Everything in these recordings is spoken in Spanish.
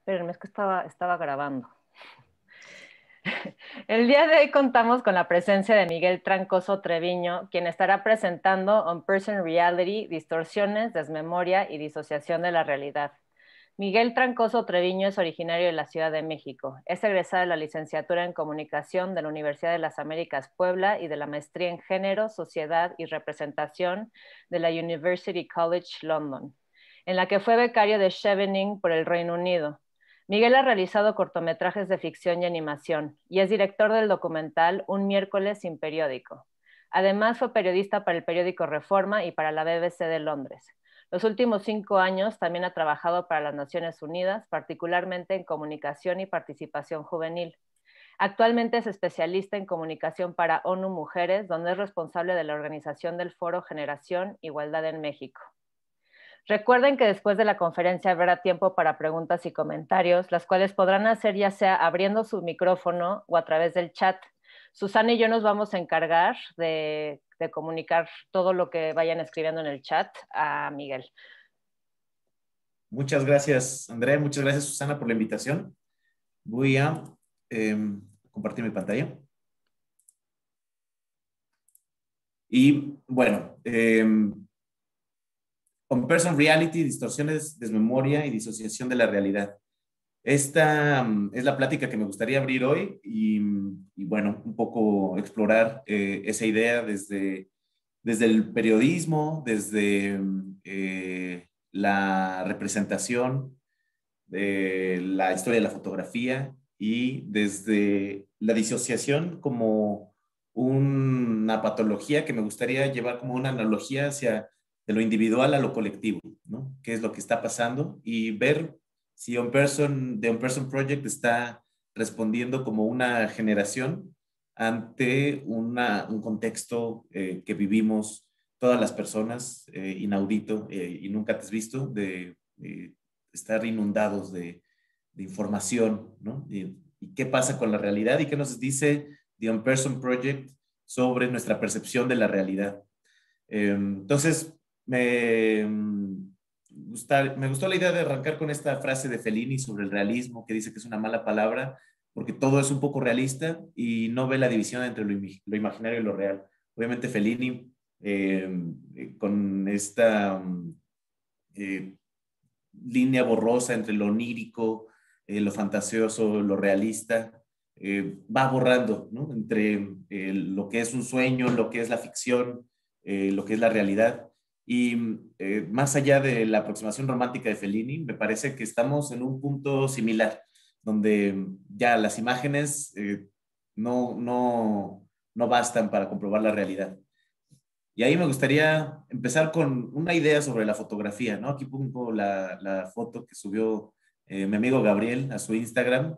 Espérenme, es que estaba grabando. El día de hoy contamos con la presencia de Miguel Trancoso Treviño, quien estará presentando On Person Reality, Distorsiones, Desmemoria y Disociación de la Realidad. Miguel Trancoso Treviño es originario de la Ciudad de México. Es egresado de la licenciatura en Comunicación de la Universidad de las Américas Puebla y de la maestría en Género, Sociedad y Representación de la University College London, en la que fue becario de Chevening por el Reino Unido. Miguel ha realizado cortometrajes de ficción y animación y es director del documental Un miércoles sin periódico. Además, fue periodista para el periódico Reforma y para la BBC de Londres. Los últimos 5 años también ha trabajado para las Naciones Unidas, particularmente en comunicación y participación juvenil. Actualmente es especialista en comunicación para ONU Mujeres, donde es responsable de la organización del Foro Generación Igualdad en México. Recuerden que después de la conferencia habrá tiempo para preguntas y comentarios, las cuales podrán hacer ya sea abriendo su micrófono o a través del chat. Susana y yo nos vamos a encargar de comunicar todo lo que vayan escribiendo en el chat a Miguel. Muchas gracias, Andrea. Muchas gracias, Susana, por la invitación. Voy a compartir mi pantalla. Y bueno, On Person Reality, Distorsiones, Desmemoria y Disociación de la Realidad. Esta es la plática que me gustaría abrir hoy y bueno, un poco explorar esa idea desde el periodismo, desde la representación, de la historia de la fotografía y desde la disociación como una patología que me gustaría llevar como una analogía hacia de lo individual a lo colectivo, ¿no? ¿Qué es lo que está pasando? Y ver si The On Person Project está respondiendo como una generación ante un contexto que vivimos todas las personas, inaudito y nunca te has visto, de estar inundados de información, ¿no? Y qué pasa con la realidad y qué nos dice The On Person Project sobre nuestra percepción de la realidad. Entonces, me gustó la idea de arrancar con esta frase de Fellini sobre el realismo, que dice que es una mala palabra, porque todo es un poco realista y no ve la división entre lo imaginario y lo real. Obviamente Fellini, con esta eh, línea borrosa entre lo onírico, lo fantasioso, lo realista, va borrando, ¿no? Entre lo que es un sueño, lo que es la ficción, lo que es la realidad. Y más allá de la aproximación romántica de Fellini, me parece que estamos en un punto similar, donde ya las imágenes no bastan para comprobar la realidad. Y ahí me gustaría empezar con una idea sobre la fotografía, ¿no? Aquí pongo la foto que subió mi amigo Gabriel a su Instagram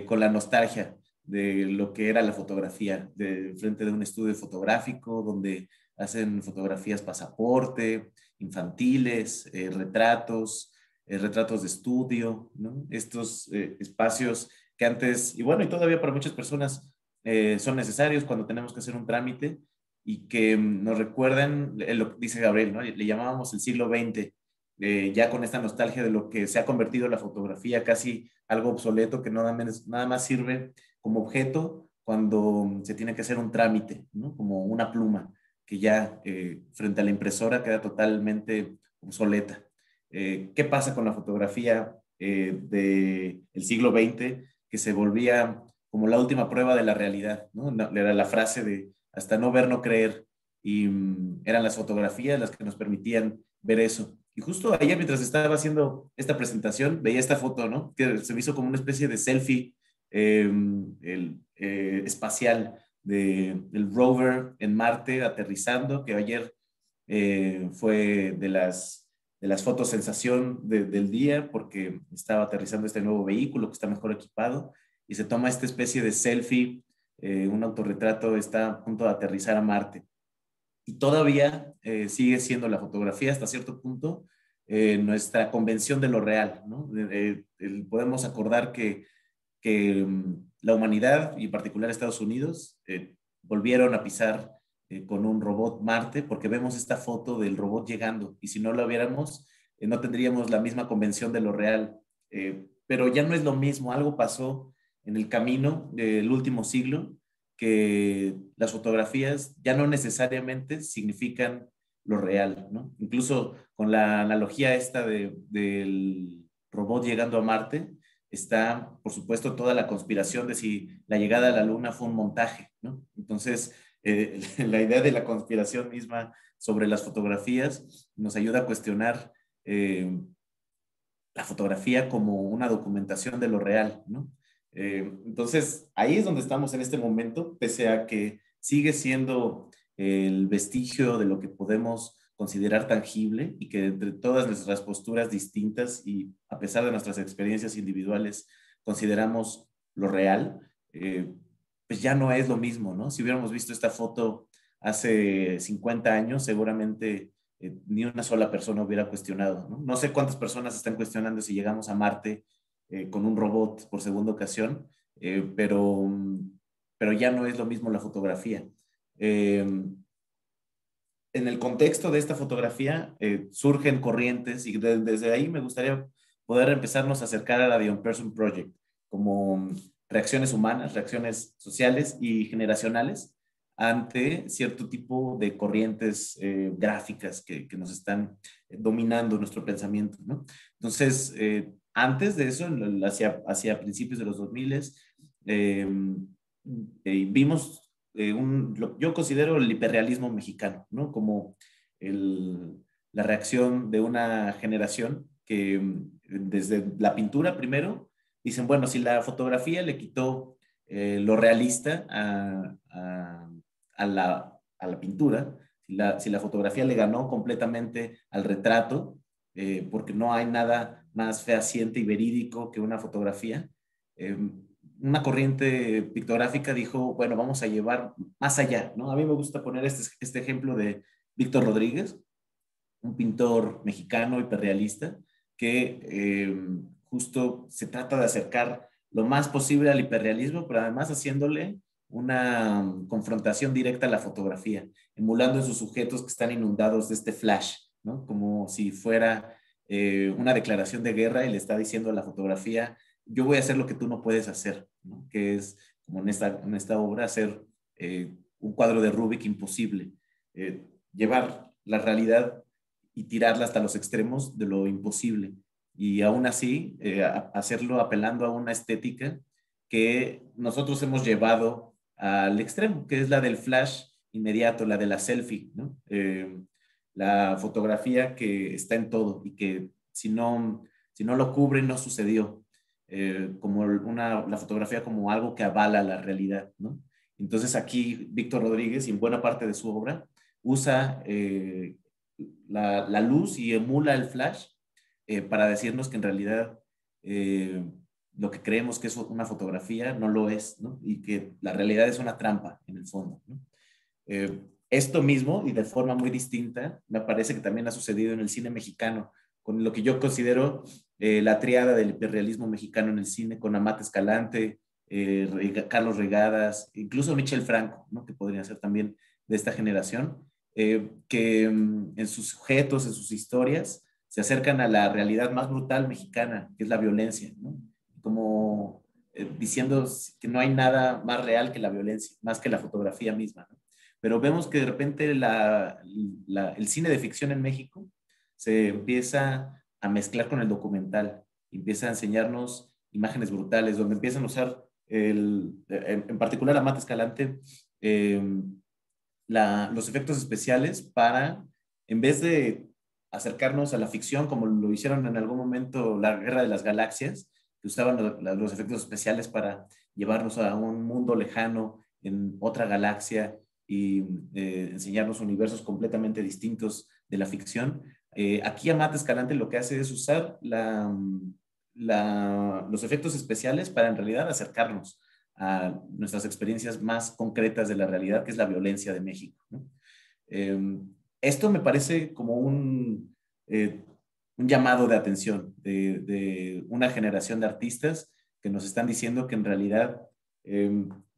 con la nostalgia de lo que era la fotografía, de frente de un estudio fotográfico donde hacen fotografías pasaporte, infantiles, retratos de estudio, ¿no? Estos espacios que antes, y bueno, y todavía para muchas personas son necesarios cuando tenemos que hacer un trámite y que nos recuerdan, lo que dice Gabriel, ¿no? Le llamábamos el siglo XX, ya con esta nostalgia de lo que se ha convertido la fotografía, casi algo obsoleto que nada más sirve como objeto cuando se tiene que hacer un trámite, ¿no? Como una pluma que ya frente a la impresora queda totalmente obsoleta. ¿Qué pasa con la fotografía del siglo XX que se volvía como la última prueba de la realidad, ¿no? Era la frase de hasta no ver, no creer. Y eran las fotografías las que nos permitían ver eso. Y justo ayer, mientras estaba haciendo esta presentación, veía esta foto, ¿no? Que se me hizo como una especie de selfie espacial del rover en Marte aterrizando, que ayer fue de las fotos sensación del día, porque estaba aterrizando este nuevo vehículo que está mejor equipado, y se toma esta especie de selfie, un autorretrato está a punto de aterrizar a Marte. Y todavía sigue siendo la fotografía hasta cierto punto nuestra convención de lo real, ¿no? Podemos acordar que la humanidad, y en particular Estados Unidos, volvieron a pisar con un robot Marte, porque vemos esta foto del robot llegando, y si no lo viéramos, no tendríamos la misma convención de lo real. pero ya no es lo mismo. Algo pasó en el camino del último siglo, que las fotografías ya no necesariamente significan lo real, ¿no? Incluso con la analogía esta del robot llegando a Marte, está, por supuesto, toda la conspiración de si la llegada a la Luna fue un montaje, ¿no? Entonces, la idea de la conspiración misma sobre las fotografías nos ayuda a cuestionar la fotografía como una documentación de lo real, ¿no? Entonces, ahí es donde estamos en este momento, pese a que sigue siendo el vestigio de lo que podemos considerar tangible y que entre todas nuestras posturas distintas y a pesar de nuestras experiencias individuales consideramos lo real, pues ya no es lo mismo, ¿no? Si hubiéramos visto esta foto hace 50 años, seguramente ni una sola persona hubiera cuestionado, ¿no? No sé cuántas personas están cuestionando si llegamos a Marte con un robot por segunda ocasión, pero ya no es lo mismo la fotografía. En el contexto de esta fotografía surgen corrientes y desde ahí me gustaría poder empezarnos a acercar a la The On-Person Project como reacciones humanas, reacciones sociales y generacionales ante cierto tipo de corrientes gráficas que nos están dominando nuestro pensamiento, ¿no? Entonces, antes de eso, hacia principios de los 2000, vimos yo considero el hiperrealismo mexicano, ¿no? Como la reacción de una generación que desde la pintura primero dicen, bueno, si la fotografía le quitó lo realista a la pintura, si la fotografía le ganó completamente al retrato, porque no hay nada más fehaciente y verídico que una fotografía, una corriente pictográfica dijo, bueno, vamos a llevar más allá, ¿no? A mí me gusta poner este ejemplo de Víctor Rodríguez, un pintor mexicano hiperrealista, que justo se trata de acercar lo más posible al hiperrealismo, pero además haciéndole una confrontación directa a la fotografía, emulando en sus sujetos que están inundados de este flash, ¿no? Como si fuera una declaración de guerra y le está diciendo a la fotografía, yo voy a hacer lo que tú no puedes hacer, ¿no? Que es, como en esta obra, hacer un cuadro de Rubik imposible, llevar la realidad y tirarla hasta los extremos de lo imposible. Y aún así, hacerlo apelando a una estética que nosotros hemos llevado al extremo, que es la del flash inmediato, la de la selfie, ¿no? La fotografía que está en todo y que si no lo cubre, no sucedió. Como la fotografía como algo que avala la realidad, ¿no? Entonces aquí Víctor Rodríguez, y en buena parte de su obra, usa la luz y emula el flash para decirnos que en realidad lo que creemos que es una fotografía no lo es, ¿no? Y que la realidad es una trampa en el fondo, ¿no? Esto mismo, y de forma muy distinta, me parece que también ha sucedido en el cine mexicano, con lo que yo considero la triada del hiperrealismo mexicano en el cine, con Amate Escalante, Carlos Regadas, incluso Michel Franco, ¿no? Que podría ser también de esta generación, que en sus sujetos, en sus historias, se acercan a la realidad más brutal mexicana, que es la violencia, ¿no? Como diciendo que no hay nada más real que la violencia, más que la fotografía misma, ¿no? Pero vemos que de repente el cine de ficción en México se empieza a mezclar con el documental, empieza a enseñarnos imágenes brutales, donde empiezan a usar, en particular Amate Escalante, los efectos especiales para, en vez de acercarnos a la ficción, como lo hicieron en algún momento la Guerra de las Galaxias, que usaban los efectos especiales para llevarnos a un mundo lejano en otra galaxia y enseñarnos universos completamente distintos de la ficción. Aquí Amate Escalante lo que hace es usar los efectos especiales para en realidad acercarnos a nuestras experiencias más concretas de la realidad, que es la violencia de México, ¿no? Esto me parece como un llamado de atención de una generación de artistas que nos están diciendo que en realidad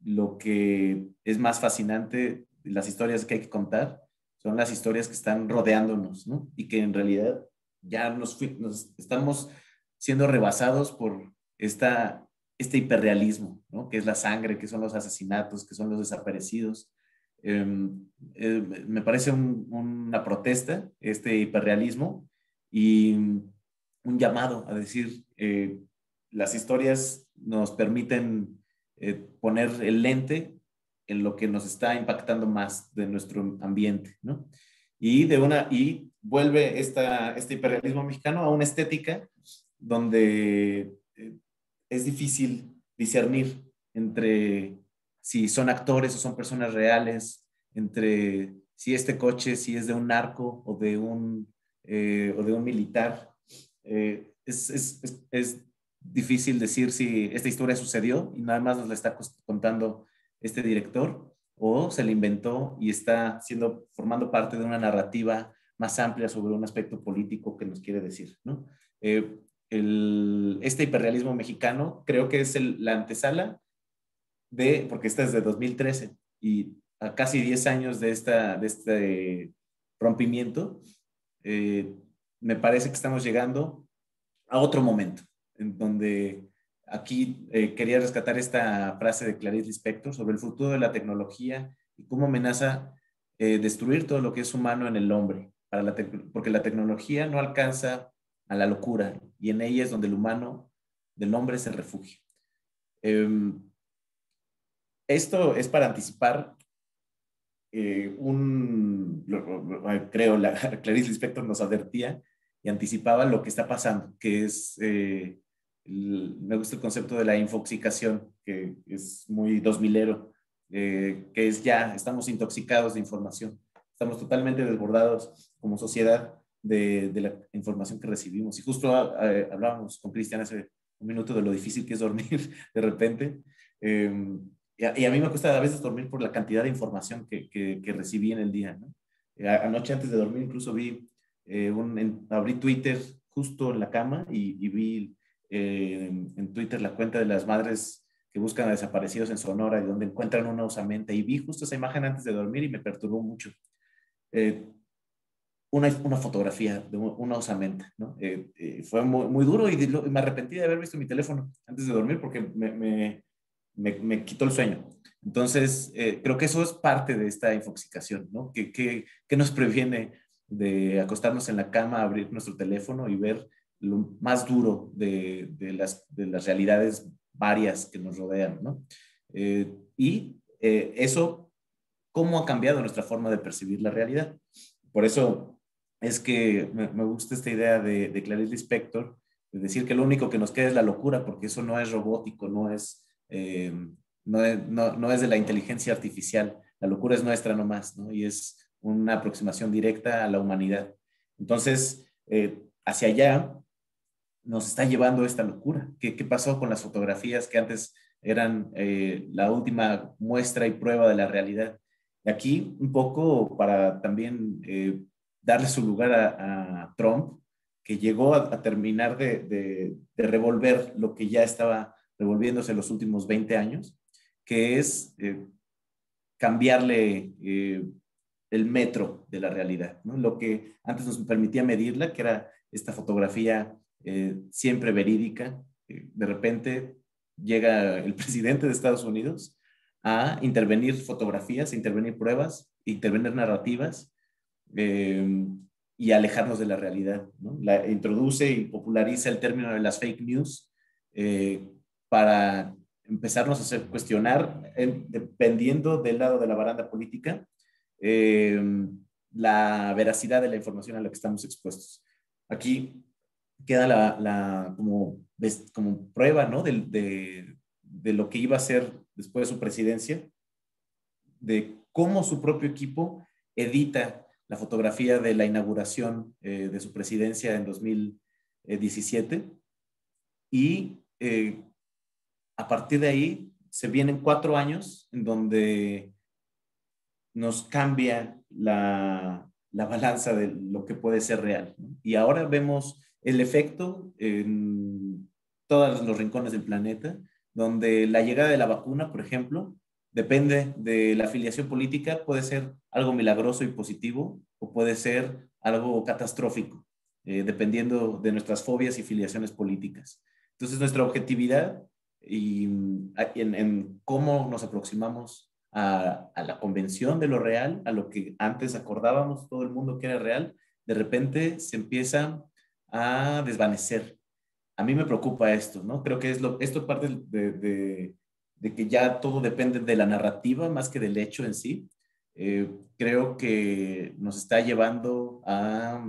lo que es más fascinante, las historias que hay que contar, son las historias que están rodeándonos, ¿no? Y que en realidad ya nos estamos siendo rebasados por este hiperrealismo, ¿no? Que es la sangre, que son los asesinatos, que son los desaparecidos. Me parece una protesta, este hiperrealismo, y un llamado a decir, las historias nos permiten poner el lente en lo que nos está impactando más de nuestro ambiente, ¿no? Y vuelve este hiperrealismo mexicano a una estética donde es difícil discernir entre si son actores o son personas reales, entre si este coche, si es de un narco o de un militar. Es difícil decir si esta historia sucedió y nada más nos la está contando este director, o se la inventó y está formando parte de una narrativa más amplia sobre un aspecto político que nos quiere decir, ¿no? Este hiperrealismo mexicano creo que es la antesala porque esta es de 2013 y a casi 10 años de este rompimiento, me parece que estamos llegando a otro momento, en donde aquí quería rescatar esta frase de Clarice Lispector sobre el futuro de la tecnología y cómo amenaza destruir todo lo que es humano en el hombre, porque la tecnología no alcanza a la locura y en ella es donde el humano del hombre se refugia. Esto es para anticipar creo, Clarice Lispector nos advertía y anticipaba lo que está pasando, que es, me gusta el concepto de la infoxicación, que es muy 2000ero, que es ya, estamos intoxicados de información, estamos totalmente desbordados como sociedad de la información que recibimos. Y justo hablábamos con Cristian hace un minuto de lo difícil que es dormir de repente. Y a mí me cuesta a veces dormir por la cantidad de información que recibí en el día, ¿no? Anoche antes de dormir incluso abrí Twitter justo en la cama y vi en Twitter la cuenta de las madres que buscan a desaparecidos en Sonora y donde encuentran una osamenta, y vi justo esa imagen antes de dormir y me perturbó mucho. Una fotografía de una osamenta, ¿no? Fue muy, muy duro y me arrepentí de haber visto mi teléfono antes de dormir porque me quitó el sueño. Entonces, creo que eso es parte de esta infoxicación, ¿no? Que nos previene de acostarnos en la cama, abrir nuestro teléfono y ver lo más duro de las realidades varias que nos rodean, ¿no? Eso, ¿cómo ha cambiado nuestra forma de percibir la realidad? Por eso es que me gusta esta idea de Clarice Lispector, de decir que lo único que nos queda es la locura, porque eso no es robótico, no es de la inteligencia artificial. La locura es nuestra nomás, ¿no? Y es una aproximación directa a la humanidad. Entonces, hacia allá nos está llevando esta locura. ¿Qué pasó con las fotografías que antes eran la última muestra y prueba de la realidad? Y aquí, un poco para también darle su lugar a Trump, que llegó a terminar de revolver lo que ya estaba revolviéndose en los últimos 20 años, que es cambiarle el metro de la realidad, ¿no? Lo que antes nos permitía medirla, que era esta fotografía siempre verídica, de repente llega el presidente de Estados Unidos a intervenir fotografías, intervenir pruebas, intervenir narrativas y alejarnos de la realidad, ¿no? Introduce y populariza el término de las fake news para empezarnos a hacer cuestionar, dependiendo del lado de la baranda política, la veracidad de la información a la que estamos expuestos. Aquí queda como prueba, ¿no? de lo que iba a ser después de su presidencia, de cómo su propio equipo edita la fotografía de la inauguración de su presidencia en 2017 y a partir de ahí se vienen 4 años en donde nos cambia la balanza de lo que puede ser real, ¿no? Y ahora vemos el efecto en todos los rincones del planeta, donde la llegada de la vacuna, por ejemplo, depende de la afiliación política, puede ser algo milagroso y positivo o puede ser algo catastrófico, dependiendo de nuestras fobias y filiaciones políticas. Entonces, nuestra objetividad y en cómo nos aproximamos a la convención de lo real, a lo que antes acordábamos todo el mundo que era real, de repente se empieza a desvanecer. A mí me preocupa esto, ¿no? Creo que esto parte de que ya todo depende de la narrativa más que del hecho en sí. Creo que nos está llevando a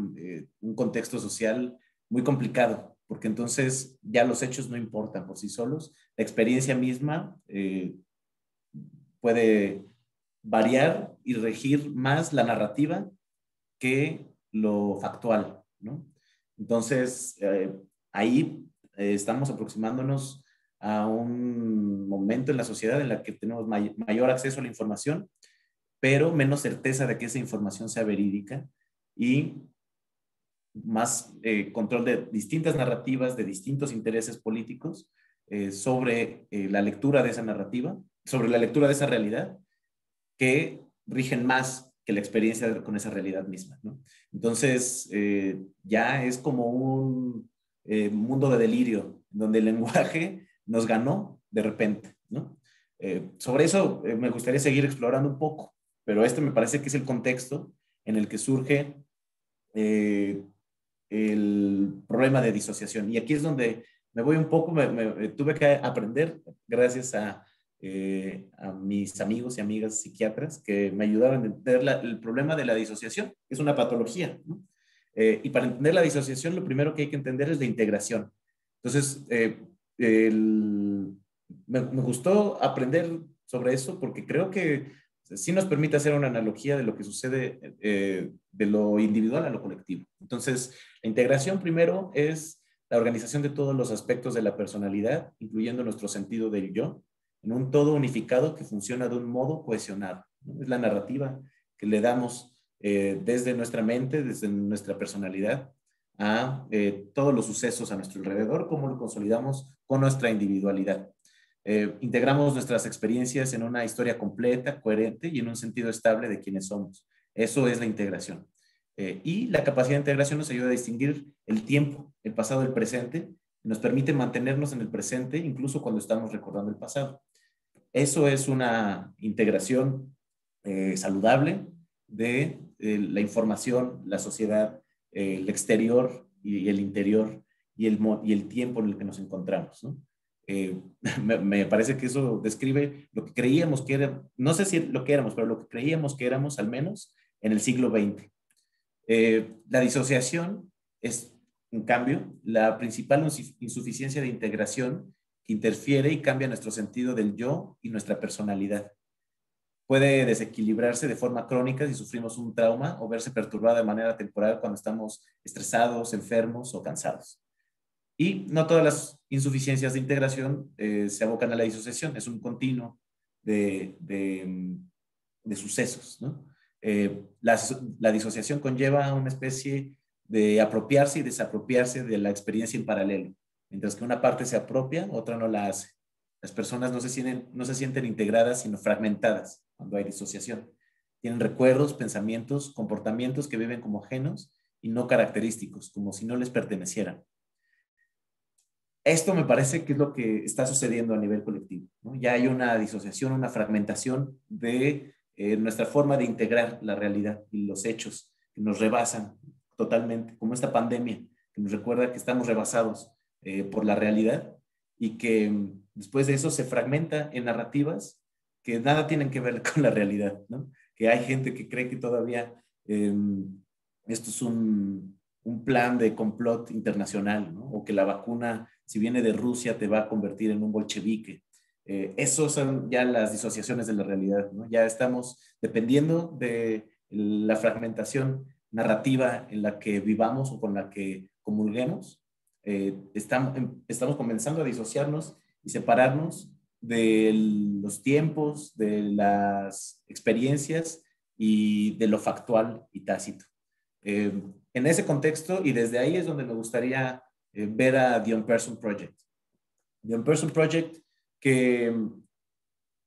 un contexto social muy complicado, porque entonces ya los hechos no importan por sí solos, la experiencia misma puede variar y regir más la narrativa que lo factual, ¿no? Entonces, ahí estamos aproximándonos a un momento en la sociedad en la que tenemos mayor acceso a la información, pero menos certeza de que esa información sea verídica y más control de distintas narrativas, de distintos intereses políticos sobre la lectura de esa narrativa, sobre la lectura de esa realidad, que rigen más que la experiencia con esa realidad misma, ¿no? Entonces, ya es como un mundo de delirio, donde el lenguaje nos ganó de repente, ¿no? Sobre eso me gustaría seguir explorando un poco, pero este me parece que es el contexto en el que surge el problema de disociación. Y aquí es donde me voy un poco, tuve que aprender, gracias a mis amigos y amigas psiquiatras, que me ayudaron a entender el problema de la disociación, que es una patología, ¿no? Y para entender la disociación, lo primero que hay que entender es la integración. Entonces, me gustó aprender sobre eso porque creo que sí nos permite hacer una analogía de lo que sucede de lo individual a lo colectivo. Entonces, la integración primero es la organización de todos los aspectos de la personalidad, incluyendo nuestro sentido del yo, en un todo unificado que funciona de un modo cohesionado, ¿no? Es la narrativa que le damos desde nuestra mente, desde nuestra personalidad, a todos los sucesos a nuestro alrededor, cómo lo consolidamos con nuestra individualidad. Integramos nuestras experiencias en una historia completa, coherente y en un sentido estable de quiénes somos. Eso es la integración. Y la capacidad de integración nos ayuda a distinguir el tiempo, el pasado del presente, y nos permite mantenernos en el presente incluso cuando estamos recordando el pasado. Eso es una integración saludable de la información, la sociedad, el exterior y el interior y el tiempo en el que nos encontramos, ¿no? Me parece que eso describe lo que creíamos que era, no sé si lo que éramos, pero lo que creíamos que éramos al menos en el siglo XX. La disociación es, en cambio, la principal insuficiencia de integración que interfiere y cambia nuestro sentido del yo y nuestra personalidad. Puede desequilibrarse de forma crónica si sufrimos un trauma o verse perturbada de manera temporal cuando estamos estresados, enfermos o cansados. Y no todas las insuficiencias de integración se abocan a la disociación, es un continuo de sucesos, ¿no? La disociación conlleva una especie de apropiarse y desapropiarse de la experiencia en paralelo. Mientras que una parte se apropia, otra no la hace. Las personas no se sienten integradas, sino fragmentadas cuando hay disociación. Tienen recuerdos, pensamientos, comportamientos que viven como ajenos y no característicos, como si no les pertenecieran. Esto me parece que es lo que está sucediendo a nivel colectivo, ¿no? Ya hay una disociación, una fragmentación de nuestra forma de integrar la realidad y los hechos que nos rebasan totalmente, como esta pandemia que nos recuerda que estamos rebasados por la realidad y que después de eso se fragmenta en narrativas que nada tienen que ver con la realidad, ¿no? Que hay gente que cree que todavía esto es un plan de complot internacional, ¿no? O que la vacuna, si viene de Rusia, te va a convertir en un bolchevique. Esos son ya las disociaciones de la realidad, ¿no? Ya estamos dependiendo de la fragmentación narrativa en la que vivamos o con la que comulguemos. Estamos comenzando a disociarnos y separarnos de los tiempos, de las experiencias y de lo factual y tácito. En ese contexto, y desde ahí es donde me gustaría ver a The On-Person Project. The On-Person Project, que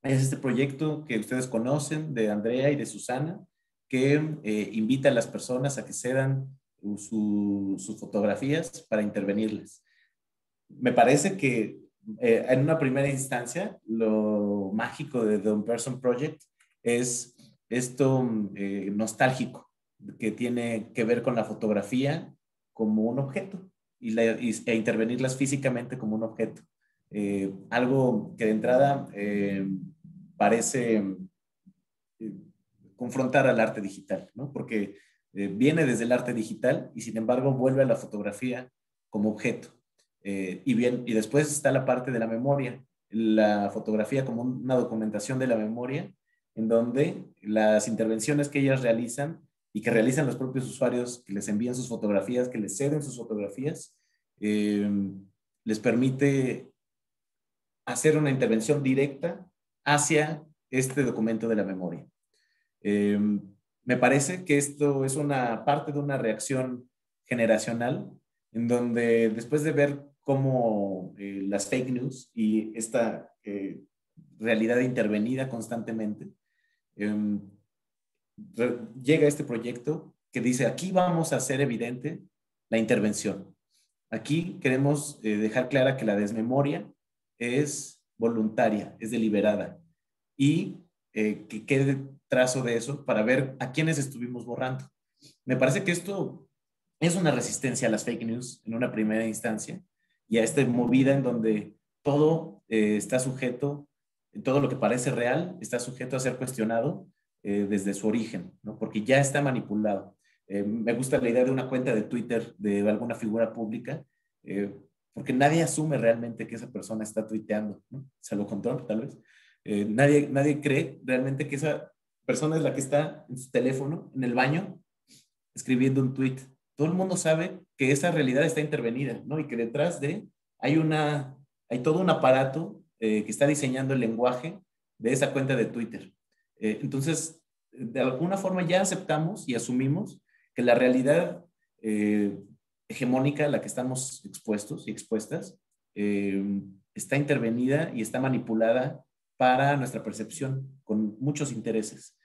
es este proyecto que ustedes conocen de Andrea y de Susana, que invita a las personas a que cedan sus fotografías para intervenirles. me parece que en una primera instancia, lo mágico de The On-Person Project es esto nostálgico, que tiene que ver con la fotografía como un objeto e intervenirlas físicamente como un objeto. Algo que de entrada parece eh, confrontar al arte digital, ¿no? Porque viene desde el arte digital y sin embargo vuelve a la fotografía como objeto. Y después está la parte de la memoria, la fotografía como una documentación de la memoria, en donde las intervenciones que ellas realizan y que realizan los propios usuarios, que les envían sus fotografías, que les ceden sus fotografías, eh, les permite hacer una intervención directa hacia este documento de la memoria. Eh, Me parece que esto es una parte de una reacción generacional en donde después de ver cómo las fake news y esta realidad intervenida constantemente, eh, llega este proyecto que dice, aquí vamos a hacer evidente la intervención. Aquí queremos dejar clara que la desmemoria es voluntaria, es deliberada y que quede trazo de eso para ver a quiénes estuvimos borrando. Me parece que esto es una resistencia a las fake news en una primera instancia y a esta movida en donde todo está sujeto, todo lo que parece real está sujeto a ser cuestionado desde su origen, ¿no? Porque ya está manipulado. Me gusta la idea de una cuenta de Twitter de alguna figura pública, eh, porque nadie asume realmente que esa persona está tuiteando, ¿no? Salvo control, tal vez. Nadie cree realmente que esa persona es la que está en su teléfono, en el baño, escribiendo un tweet. Todo el mundo sabe que esa realidad está intervenida, ¿no? Y que detrás de hay todo un aparato que está diseñando el lenguaje de esa cuenta de Twitter. Entonces, de alguna forma ya aceptamos y asumimos que la realidad hegemónica a la que estamos expuestos y expuestas está intervenida y está manipulada para nuestra percepción con muchos intereses.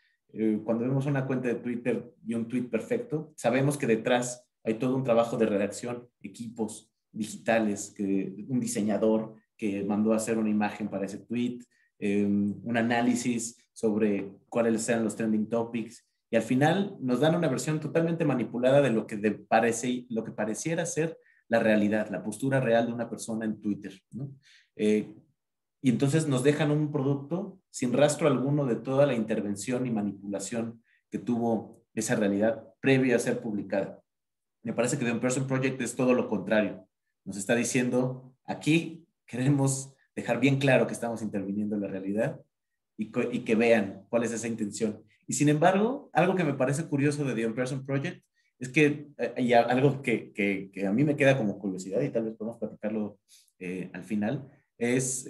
Cuando vemos una cuenta de Twitter y un tweet perfecto, sabemos que detrás hay todo un trabajo de redacción, equipos digitales, un diseñador que mandó a hacer una imagen para ese tweet, un análisis sobre cuáles eran los trending topics, y al final nos dan una versión totalmente manipulada de lo que pareciera ser la realidad, la postura real de una persona en Twitter, ¿no? Y entonces nos dejan un producto sin rastro alguno de toda la intervención y manipulación que tuvo esa realidad previa a ser publicada. Me parece que The On-Person Project es todo lo contrario. Nos está diciendo, aquí queremos dejar bien claro que estamos interviniendo en la realidad y que vean cuál es esa intención. Y sin embargo, algo que me parece curioso de The On-Person Project es que, y algo que a mí me queda como curiosidad y tal vez podemos platicarlo al final, es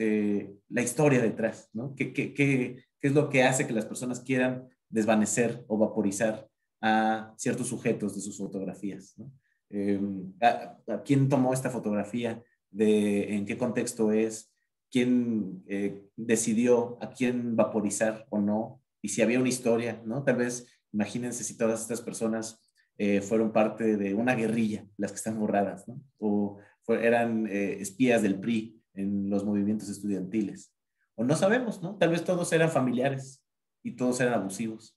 la historia detrás, ¿no? ¿Qué es lo que hace que las personas quieran desvanecer o vaporizar a ciertos sujetos de sus fotografías, ¿no? A quién tomó esta fotografía, en qué contexto es, quién decidió a quién vaporizar o no, y si había una historia, ¿no? Tal vez, imagínense si todas estas personas fueron parte de una guerrilla, las que están borradas, ¿no? O eran espías del PRI en los movimientos estudiantiles. O no sabemos, ¿no? Tal vez todos eran familiares y todos eran abusivos.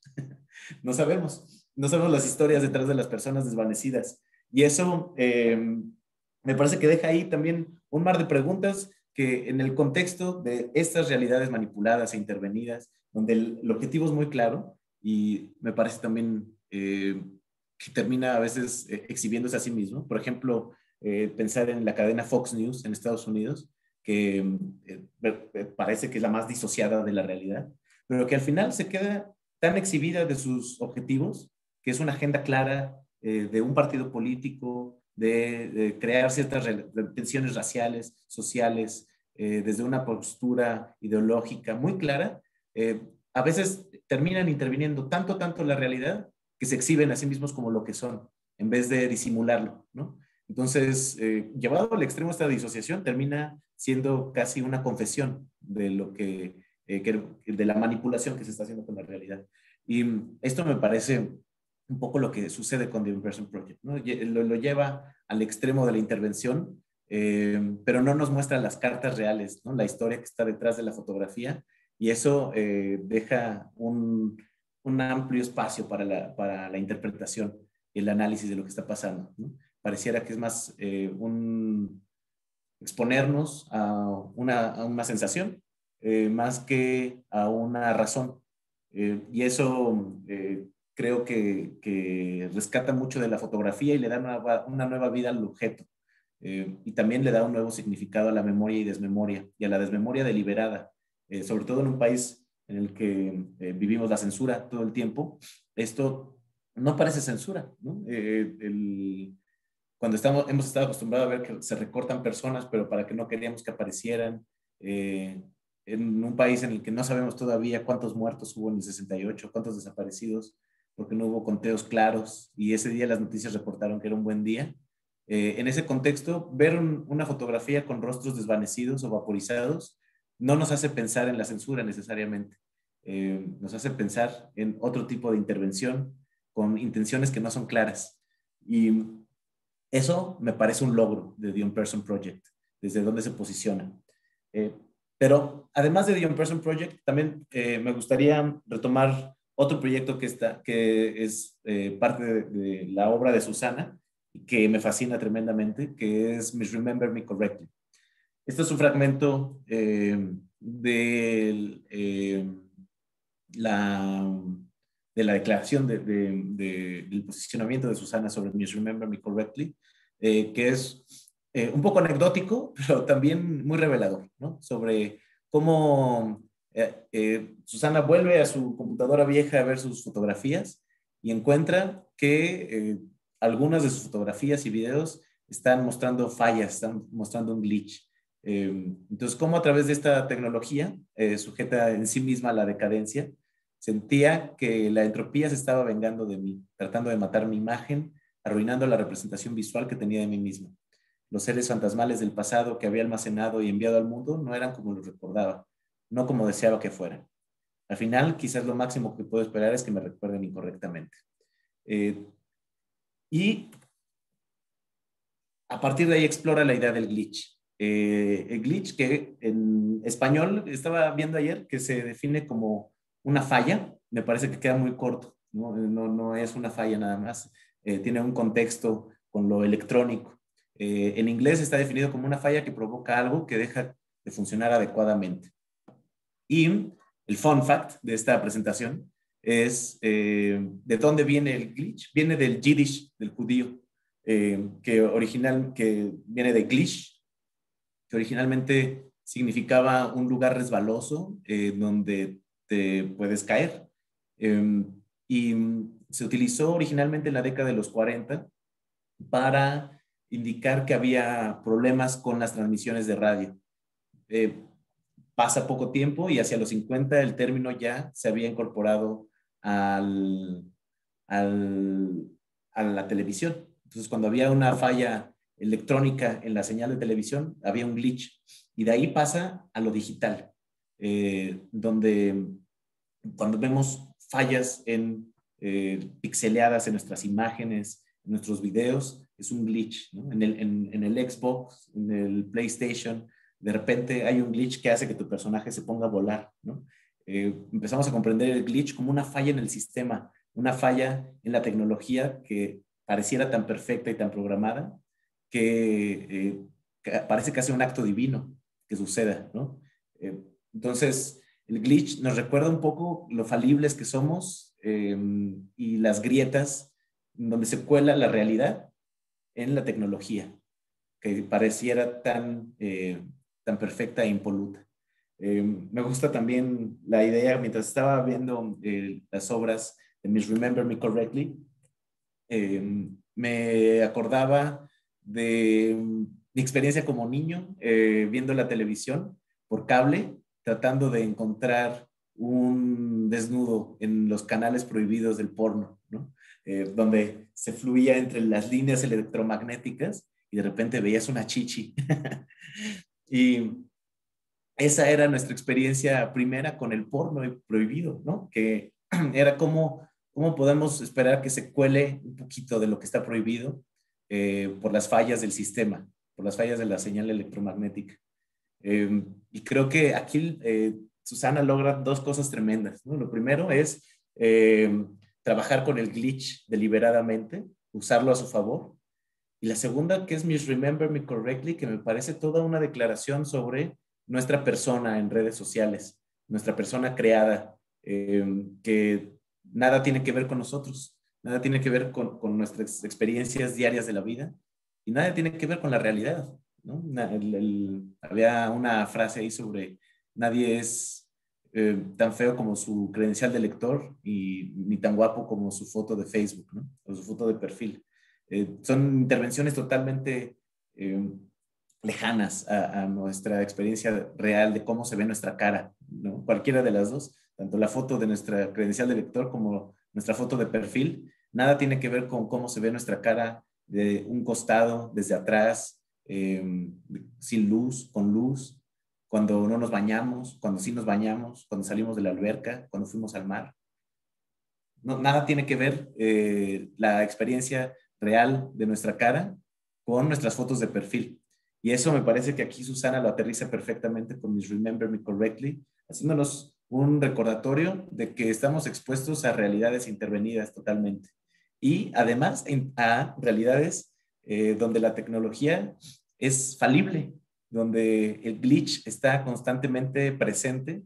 No sabemos. No sabemos las historias detrás de las personas desvanecidas. Y eso me parece que deja ahí también un mar de preguntas que en el contexto de estas realidades manipuladas e intervenidas, donde el objetivo es muy claro y me parece también que termina a veces exhibiéndose a sí mismo. Por ejemplo, pensar en la cadena Fox News en Estados Unidos, que parece que es la más disociada de la realidad, pero que al final se queda tan exhibida de sus objetivos, que es una agenda clara de un partido político, de crear ciertas tensiones raciales, sociales, desde una postura ideológica muy clara, a veces terminan interviniendo tanto la realidad que se exhiben a sí mismos como lo que son, en vez de disimularlo, ¿no? Entonces, llevado al extremo esta disociación termina siendo casi una confesión de lo de la manipulación que se está haciendo con la realidad. Y esto me parece un poco lo que sucede con The On-Person Project, ¿no? Lo lleva al extremo de la intervención pero no nos muestra las cartas reales, ¿no? La historia que está detrás de la fotografía, y eso deja un amplio espacio para la interpretación y el análisis de lo que está pasando, ¿no? Pareciera que es más exponernos a una sensación más que a una razón. Y eso creo que rescata mucho de la fotografía y le da una nueva vida al objeto. Y también le da un nuevo significado a la memoria y desmemoria, y a la desmemoria deliberada, sobre todo en un país en el que vivimos la censura todo el tiempo. Esto no parece censura, ¿no? Cuando hemos estado acostumbrados a ver que se recortan personas, pero para que no queríamos que aparecieran, en un país en el que no sabemos todavía cuántos muertos hubo en el 68, cuántos desaparecidos, porque no hubo conteos claros, y ese día las noticias reportaron que era un buen día. En ese contexto, ver una fotografía con rostros desvanecidos o vaporizados no nos hace pensar en la censura necesariamente. Nos hace pensar en otro tipo de intervención con intenciones que no son claras. Y eso me parece un logro de The On-Person Project, desde donde se posiciona. Eh, pero además de The On-Person Project, también me gustaría retomar otro proyecto que es parte de la obra de Susana, y que me fascina tremendamente, que es Misremember Me Correctly. Este es un fragmento la, de la declaración del posicionamiento de Susana sobre Misremember Me Correctly, que es un poco anecdótico, pero también muy revelador, ¿no? Sobre cómo Susana vuelve a su computadora vieja a ver sus fotografías y encuentra que algunas de sus fotografías y videos están mostrando fallas, están mostrando un glitch. Entonces, cómo a través de esta tecnología, sujeta en sí misma a la decadencia, sentía que la entropía se estaba vengando de mí, tratando de matar mi imagen, arruinando la representación visual que tenía de mí mismo. Los seres fantasmales del pasado que había almacenado y enviado al mundo no eran como los recordaba, no como deseaba que fueran. Al final, quizás lo máximo que puedo esperar es que me recuerden incorrectamente. Y a partir de ahí explora la idea del glitch. El glitch, que en español estaba viendo ayer, que se define como una falla, me parece que queda muy corto, no, no es una falla nada más, tiene un contexto con lo electrónico. En inglés está definido como una falla que provoca algo que deja de funcionar adecuadamente. Y el fun fact de esta presentación es de dónde viene el glitch. Viene del Yiddish, del judío, que viene de glitch, que originalmente significaba un lugar resbaloso donde te puedes caer. Y se utilizó originalmente en la década de los 40 para indicar que había problemas con las transmisiones de radio. Pasa poco tiempo y hacia los 50 el término ya se había incorporado al, al, a la televisión. Entonces, cuando había una falla electrónica en la señal de televisión, había un glitch. Y de ahí pasa a lo digital, donde cuando vemos fallas pixeleadas en nuestras imágenes, en nuestros videos, es un glitch, ¿no? En el Xbox, en el PlayStation, de repente hay un glitch que hace que tu personaje se ponga a volar, ¿no? Empezamos a comprender el glitch como una falla en el sistema, una falla en la tecnología que pareciera tan perfecta y tan programada que parece casi un acto divino que suceda, ¿no? Entonces, el glitch nos recuerda un poco lo falibles que somos y las grietas donde se cuela la realidad en la tecnología, que pareciera tan perfecta e impoluta. Me gusta también la idea, mientras estaba viendo las obras de Misremember Me Correctly, me acordaba de mi experiencia como niño viendo la televisión por cable, tratando de encontrar un desnudo en los canales prohibidos del porno, ¿no? Donde se fluía entre las líneas electromagnéticas y de repente veías una chichi. Y esa era nuestra experiencia primera con el porno prohibido, ¿no? Que era cómo podemos esperar que se cuele un poquito de lo que está prohibido por las fallas del sistema. por las fallas de la señal electromagnética. Y creo que aquí Susana logra dos cosas tremendas, ¿no? Lo primero es trabajar con el glitch deliberadamente, usarlo a su favor. Y la segunda, que es Misremember Me Correctly, que me parece toda una declaración sobre nuestra persona en redes sociales, nuestra persona creada, que nada tiene que ver con nosotros, nada tiene que ver con nuestras experiencias diarias de la vida y nada tiene que ver con la realidad, ¿no? Había una frase ahí sobre nadie es tan feo como su credencial de lector y ni tan guapo como su foto de Facebook, ¿no? O su foto de perfil. Son intervenciones totalmente lejanas a nuestra experiencia real de cómo se ve nuestra cara, ¿no? Cualquiera de las dos, tanto la foto de nuestra credencial de lector como nuestra foto de perfil, nada tiene que ver con cómo se ve nuestra cara de un costado, desde atrás, sin luz, con luz, cuando no nos bañamos, cuando sí nos bañamos, cuando salimos de la alberca, cuando fuimos al mar. No, nada tiene que ver la experiencia real de nuestra cara con nuestras fotos de perfil. Y eso me parece que aquí Susana lo aterriza perfectamente con Misremember Me Correctly, haciéndonos un recordatorio de que estamos expuestos a realidades intervenidas totalmente. Y además a realidades donde la tecnología es falible, donde el glitch está constantemente presente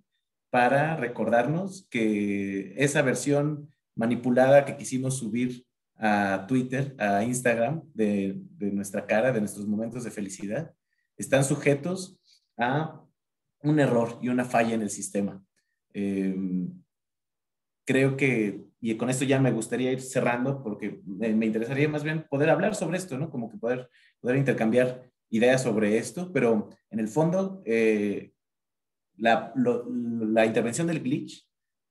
para recordarnos que esa versión manipulada que quisimos subir a Twitter, a Instagram, de nuestra cara, de nuestros momentos de felicidad, están sujetos a un error y una falla en el sistema. Creo que, y con esto ya me gustaría ir cerrando, porque me interesaría más bien poder hablar sobre esto, ¿no? Como que poder intercambiar ideas sobre esto, pero en el fondo, la intervención del glitch,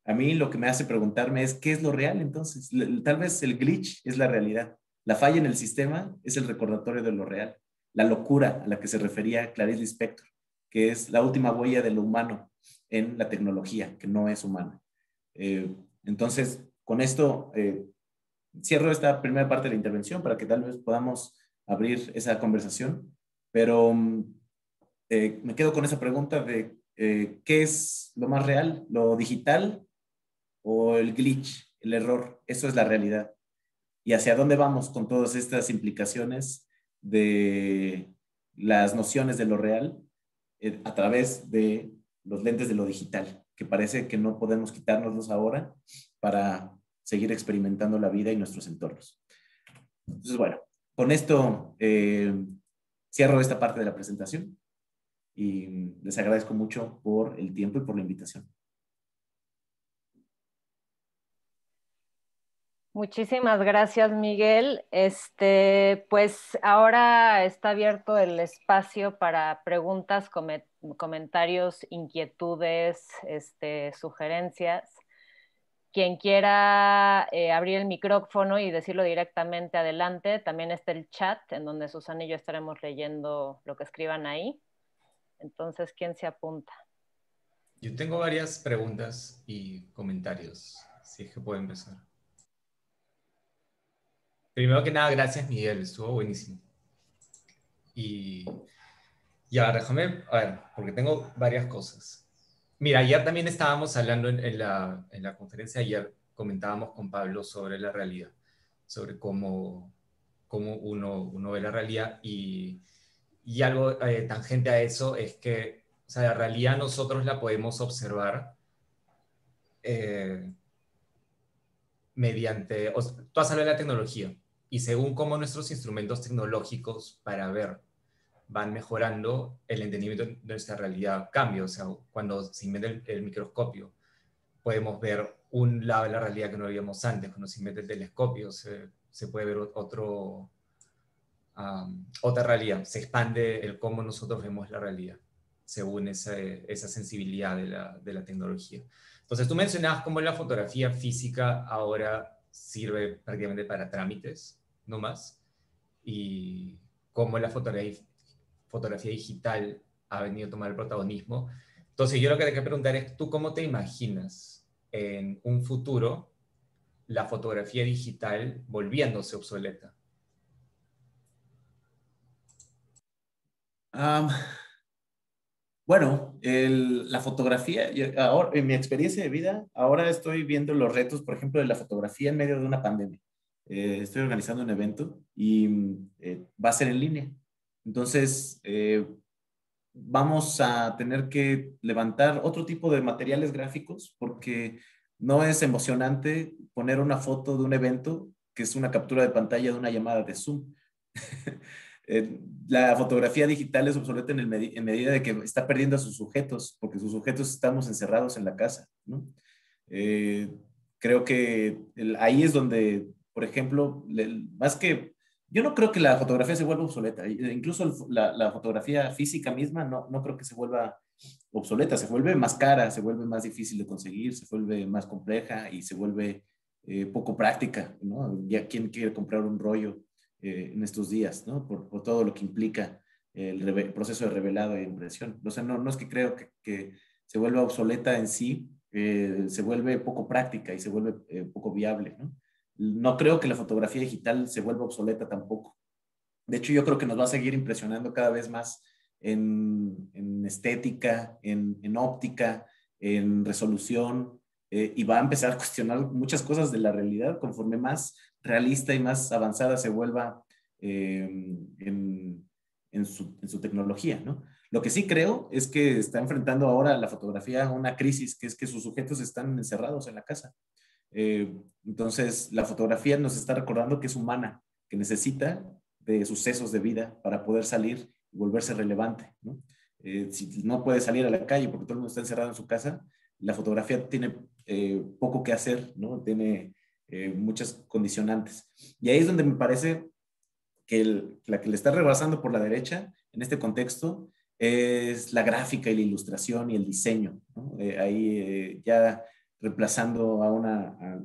a mí lo que me hace preguntarme es, ¿qué es lo real entonces? Tal vez el glitch es la realidad. La falla en el sistema es el recordatorio de lo real. La locura a la que se refería Clarice Lispector, que es la última huella de lo humano en la tecnología, que no es humana. Entonces, con esto cierro esta primera parte de la intervención para que tal vez podamos abrir esa conversación, pero me quedo con esa pregunta de ¿qué es lo más real? ¿Lo digital o el glitch, el error? Eso es la realidad. ¿Y hacia dónde vamos con todas estas implicaciones de las nociones de lo real a través de los lentes de lo digital? Que parece que no podemos quitárnoslos ahora para seguir experimentando la vida y nuestros entornos. Entonces, bueno, con esto cierro esta parte de la presentación y les agradezco mucho por el tiempo y por la invitación. Muchísimas gracias, Miguel. Pues ahora está abierto el espacio para preguntas, comentarios, inquietudes, sugerencias. Quien quiera abrir el micrófono y decirlo directamente adelante, también está el chat en donde Susana y yo estaremos leyendo lo que escriban ahí. Entonces, ¿quién se apunta? Yo tengo varias preguntas y comentarios, si es que puedo empezar. Primero que nada, gracias Miguel, estuvo buenísimo. Y ya, déjame, a ver, porque tengo varias cosas. Mira, ayer también estábamos hablando en la conferencia, ayer comentábamos con Pablo sobre la realidad, sobre cómo uno ve la realidad y algo tangente a eso es que, o sea, la realidad nosotros la podemos observar mediante, tú has hablado de la tecnología y según cómo nuestros instrumentos tecnológicos para ver van mejorando, el entendimiento de nuestra realidad cambia. O sea, cuando se inventa el microscopio, podemos ver un lado de la realidad que no veíamos antes. Cuando se inventa el telescopio, se puede ver otra realidad. Se expande el cómo nosotros vemos la realidad, según esa sensibilidad de la tecnología. Entonces, tú mencionabas cómo la fotografía física ahora sirve prácticamente para trámites, no más, y cómo la fotografía digital ha venido a tomar el protagonismo. Entonces, yo lo que te quiero preguntar es, ¿tú cómo te imaginas en un futuro la fotografía digital volviéndose obsoleta? Am, bueno, la fotografía, ahora, en mi experiencia de vida, ahora estoy viendo los retos, por ejemplo, de la fotografía en medio de una pandemia. Estoy organizando un evento y va a ser en línea. Entonces, vamos a tener que levantar otro tipo de materiales gráficos porque no es emocionante poner una foto de un evento que es una captura de pantalla de una llamada de Zoom. La fotografía digital es obsoleta en medida de que está perdiendo a sus sujetos, porque sus sujetos estamos encerrados en la casa, ¿no? Eh, Creo que ahí es donde, por ejemplo, más que, yo no creo que la fotografía se vuelva obsoleta, incluso la fotografía física misma no creo que se vuelva obsoleta, se vuelve más cara, se vuelve más difícil de conseguir, se vuelve más compleja y se vuelve poco práctica, ¿no? Ya quién quiere comprar un rollo en estos días, ¿no? Por todo lo que implica el proceso de revelado y impresión. O sea, no es que creo que se vuelva obsoleta en sí, se vuelve poco práctica y se vuelve poco viable, ¿no? No creo que la fotografía digital se vuelva obsoleta tampoco. De hecho, yo creo que nos va a seguir impresionando cada vez más en estética, en óptica, en resolución, y va a empezar a cuestionar muchas cosas de la realidad conforme más realista y más avanzada se vuelva eh, en su tecnología, ¿no? Lo que sí creo es que está enfrentando ahora la fotografía una crisis, que es que sus sujetos están encerrados en la casa. Entonces, la fotografía nos está recordando que es humana, que necesita de sucesos de vida para poder salir y volverse relevante, ¿no? Si no puede salir a la calle porque todo el mundo está encerrado en su casa, la fotografía tiene poco que hacer, ¿no? Tiene muchas condicionantes. Y ahí es donde me parece que la que le está rebasando por la derecha en este contexto es la gráfica y la ilustración y el diseño, ¿no? Ahí ya reemplazando a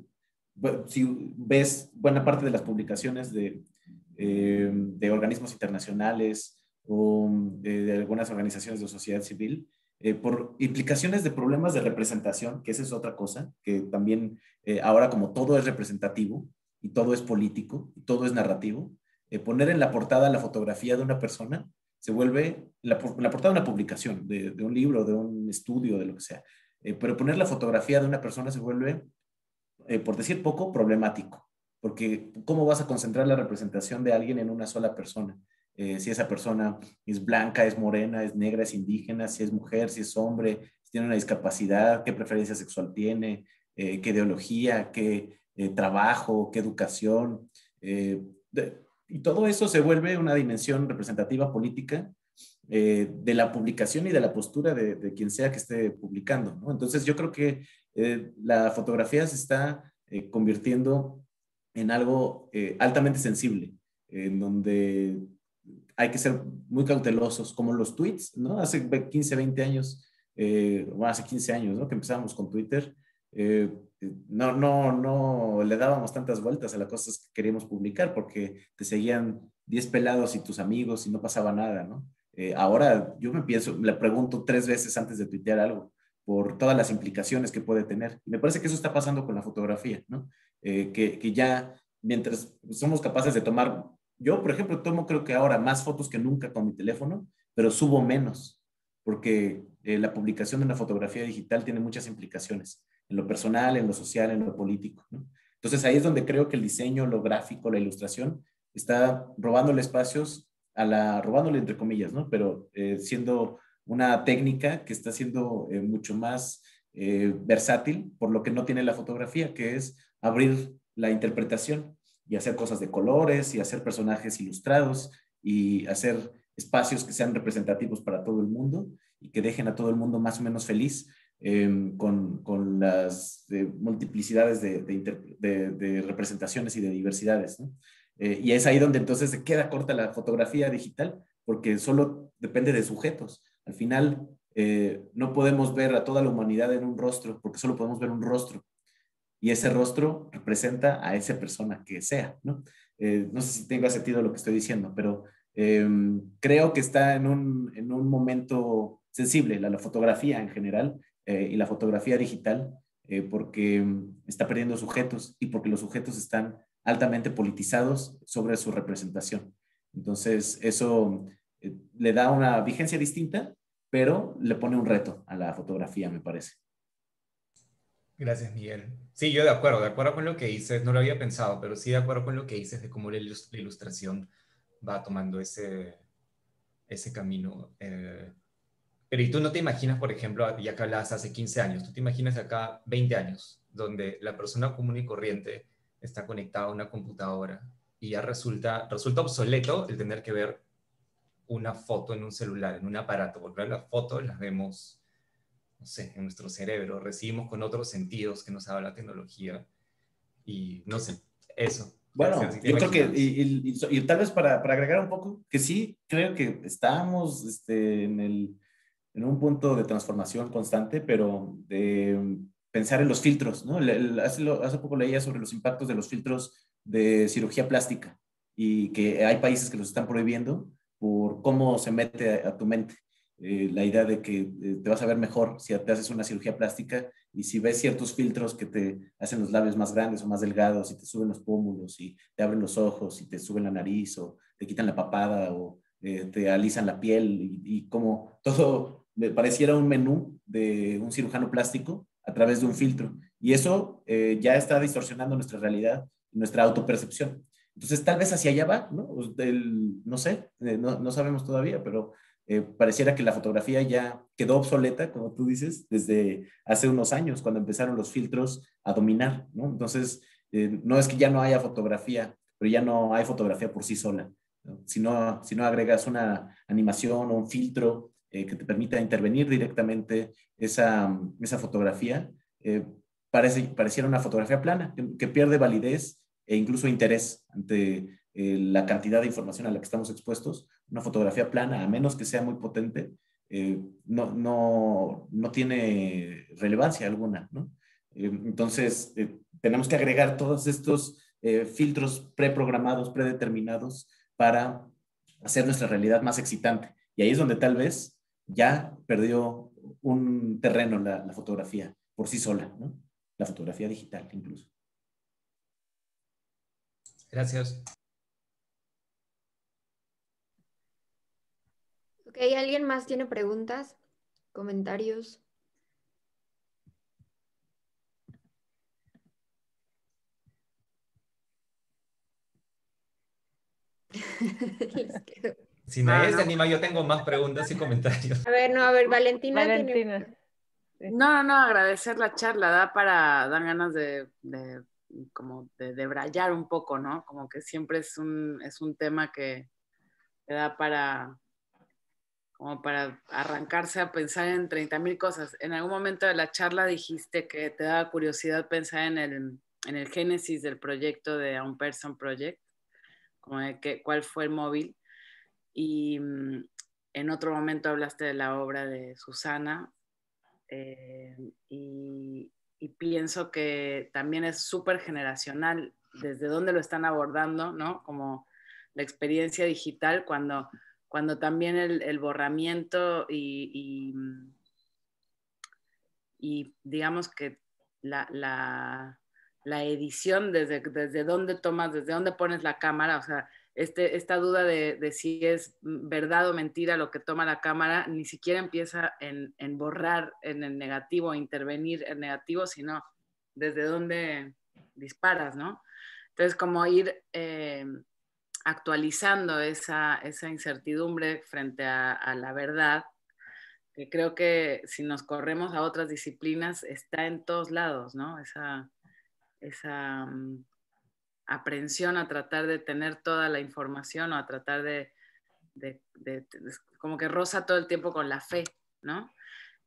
bueno, si ves buena parte de las publicaciones de organismos internacionales o de algunas organizaciones de sociedad civil, por implicaciones de problemas de representación, que esa es otra cosa, que también ahora como todo es representativo y todo es político y todo es narrativo, poner en la portada la fotografía de una persona se vuelve la portada de una publicación, de un libro, de un estudio, de lo que sea. Pero poner la fotografía de una persona se vuelve, por decir poco, problemático. Porque ¿cómo vas a concentrar la representación de alguien en una sola persona? Si esa persona es blanca, es morena, es negra, es indígena, si es mujer, si es hombre, si tiene una discapacidad, qué preferencia sexual tiene, qué ideología, qué trabajo, qué educación. Y todo eso se vuelve una dimensión representativa política de la publicación y de la postura de quien sea que esté publicando, ¿no? Entonces yo creo que la fotografía se está convirtiendo en algo altamente sensible, en donde hay que ser muy cautelosos, como los tweets, ¿no? Hace 15, 20 años, bueno, hace 15 años, ¿no? Que empezamos con Twitter, no le dábamos tantas vueltas a las cosas que queríamos publicar porque te seguían 10 pelados y tus amigos y no pasaba nada, ¿no? Ahora yo le pregunto 3 veces antes de tuitear algo por todas las implicaciones que puede tener. Y me parece que eso está pasando con la fotografía, ¿no? Que ya mientras somos capaces de tomar, yo por ejemplo tomo creo que ahora más fotos que nunca con mi teléfono, pero subo menos, porque la publicación de una fotografía digital tiene muchas implicaciones, en lo personal, en lo social, en lo político, ¿no? Entonces ahí es donde creo que el diseño, lo gráfico, la ilustración está robándole espacios robándole entre comillas, ¿no? Pero siendo una técnica que está siendo mucho más versátil por lo que no tiene la fotografía, que es abrir la interpretación y hacer cosas de colores y hacer personajes ilustrados y hacer espacios que sean representativos para todo el mundo y que dejen a todo el mundo más o menos feliz con las multiplicidades de representaciones y de diversidades, ¿no? Y es ahí donde entonces se queda corta la fotografía digital, porque solo depende de sujetos. Al final, no podemos ver a toda la humanidad en un rostro, porque solo podemos ver un rostro. Y ese rostro representa a esa persona que sea, ¿no? No sé si tenga sentido lo que estoy diciendo, pero creo que está en un momento sensible la fotografía en general y la fotografía digital, porque está perdiendo sujetos y porque los sujetos están altamente politizados sobre su representación. Entonces, eso le da una vigencia distinta, pero le pone un reto a la fotografía, me parece. Gracias, Miguel. Sí, yo de acuerdo con lo que dices, no lo había pensado, pero sí de acuerdo con lo que dices de cómo la ilustración va tomando ese camino. Pero ¿y tú no te imaginas, por ejemplo, ya que hablabas hace 15 años, tú te imaginas acá 20 años, donde la persona común y corriente está conectada a una computadora y ya resulta obsoleto el tener que ver una foto en un celular, en un aparato, porque las fotos las vemos, no sé, en nuestro cerebro, recibimos con otros sentidos que nos da la tecnología y no sé, eso. Bueno, Si te yo creo que, imaginas. y tal vez para agregar un poco, que sí, creo que estamos en un punto de transformación constante, pero de pensar en los filtros, ¿no? Hace poco leía sobre los impactos de los filtros de cirugía plástica y que hay países que los están prohibiendo por cómo se mete a tu mente. La idea de que te vas a ver mejor si te haces una cirugía plástica y si ves ciertos filtros que te hacen los labios más grandes o más delgados y te suben los pómulos y te abren los ojos y te suben la nariz o te quitan la papada o te alisan la piel y como todo me pareciera un menú de un cirujano plástico a través de un filtro. Y eso ya está distorsionando nuestra realidad, nuestra autopercepción. Entonces, tal vez hacia allá va, ¿no? No sé, no sabemos todavía, pero pareciera que la fotografía ya quedó obsoleta, como tú dices, desde hace unos años, cuando empezaron los filtros a dominar, ¿no? Entonces, no es que ya no haya fotografía, pero ya no hay fotografía por sí sola, ¿no? Si no agregas una animación o un filtro que te permita intervenir directamente esa fotografía, pareciera una fotografía plana, que pierde validez e incluso interés ante la cantidad de información a la que estamos expuestos. Una fotografía plana, a menos que sea muy potente, no tiene relevancia alguna, ¿no? Entonces, tenemos que agregar todos estos filtros preprogramados, predeterminados para hacer nuestra realidad más excitante. Y ahí es donde tal vez ya perdió un terreno la fotografía por sí sola, ¿no? La fotografía digital incluso. Gracias. Ok, ¿alguien más tiene preguntas? ¿Comentarios? Les quedo. Si nadie se No. anima, yo tengo más preguntas y comentarios. A ver, no, a ver, Valentina tiene... Valentina. Sí. No, agradecer la charla, dan ganas como de debrayar un poco, ¿no? Como que siempre es un tema que da como para arrancarse a pensar en 30,000 cosas. En algún momento de la charla dijiste que te daba curiosidad pensar en el génesis del proyecto de A Un Person Project, como de cuál fue el móvil. Y en otro momento hablaste de la obra de Susana, y pienso que también es súper generacional desde dónde lo están abordando, ¿no? Como la experiencia digital, cuando también el borramiento y digamos que la edición, desde dónde tomas, desde dónde pones la cámara, o sea, esta duda de si es verdad o mentira lo que toma la cámara, ni siquiera empieza en borrar en el negativo, intervenir en negativo, sino desde dónde disparas, ¿no? Entonces, como ir actualizando esa incertidumbre frente a la verdad, que creo que si nos corremos a otras disciplinas está en todos lados, ¿no? Esa aprehensión a tratar de tener toda la información o a tratar como que roza todo el tiempo con la fe, ¿no?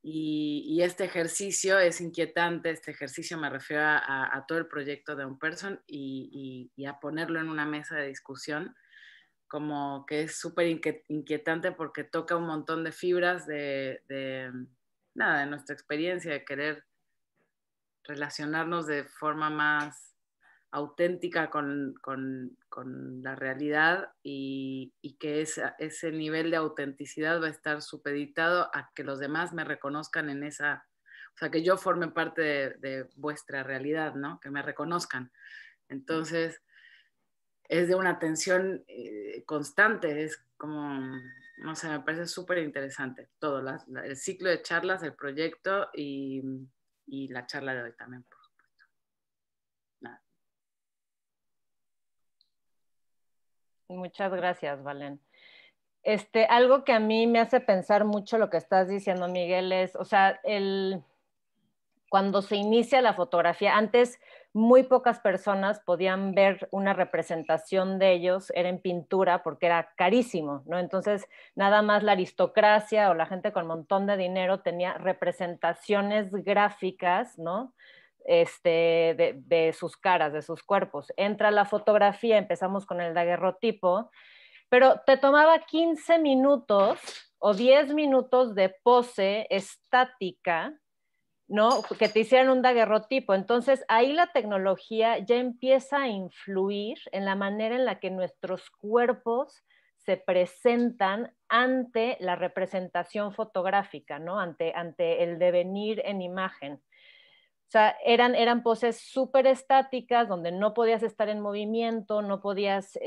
Y este ejercicio es inquietante, este ejercicio me refiero a todo el proyecto de Un Person y a ponerlo en una mesa de discusión, como que es súper inquietante porque toca un montón de fibras nada, de nuestra experiencia, de querer relacionarnos de forma más auténtica con la realidad y que ese nivel de autenticidad va a estar supeditado a que los demás me reconozcan en esa, o sea, que yo forme parte de vuestra realidad, ¿no? Que me reconozcan. Entonces, es de una tensión constante, es como No sé, me parece súper interesante todo, el ciclo de charlas, el proyecto y la charla de hoy también, por supuesto. Nada. Muchas gracias, Valen. Algo que a mí me hace pensar mucho lo que estás diciendo, Miguel, es, o sea, cuando se inicia la fotografía, antes muy pocas personas podían ver una representación de ellos, era en pintura porque era carísimo, ¿no? Entonces, nada más la aristocracia o la gente con un montón de dinero tenía representaciones gráficas, ¿no? De sus caras, de sus cuerpos. Entra la fotografía, empezamos con el daguerrotipo, pero te tomaba 15 minutos o 10 minutos de pose estática, ¿no? Que te hicieran un daguerrotipo. Entonces, ahí la tecnología ya empieza a influir en la manera en la que nuestros cuerpos se presentan ante la representación fotográfica, ¿no? Ante el devenir en imagen. O sea, eran poses súper estáticas donde no podías estar en movimiento, no podías,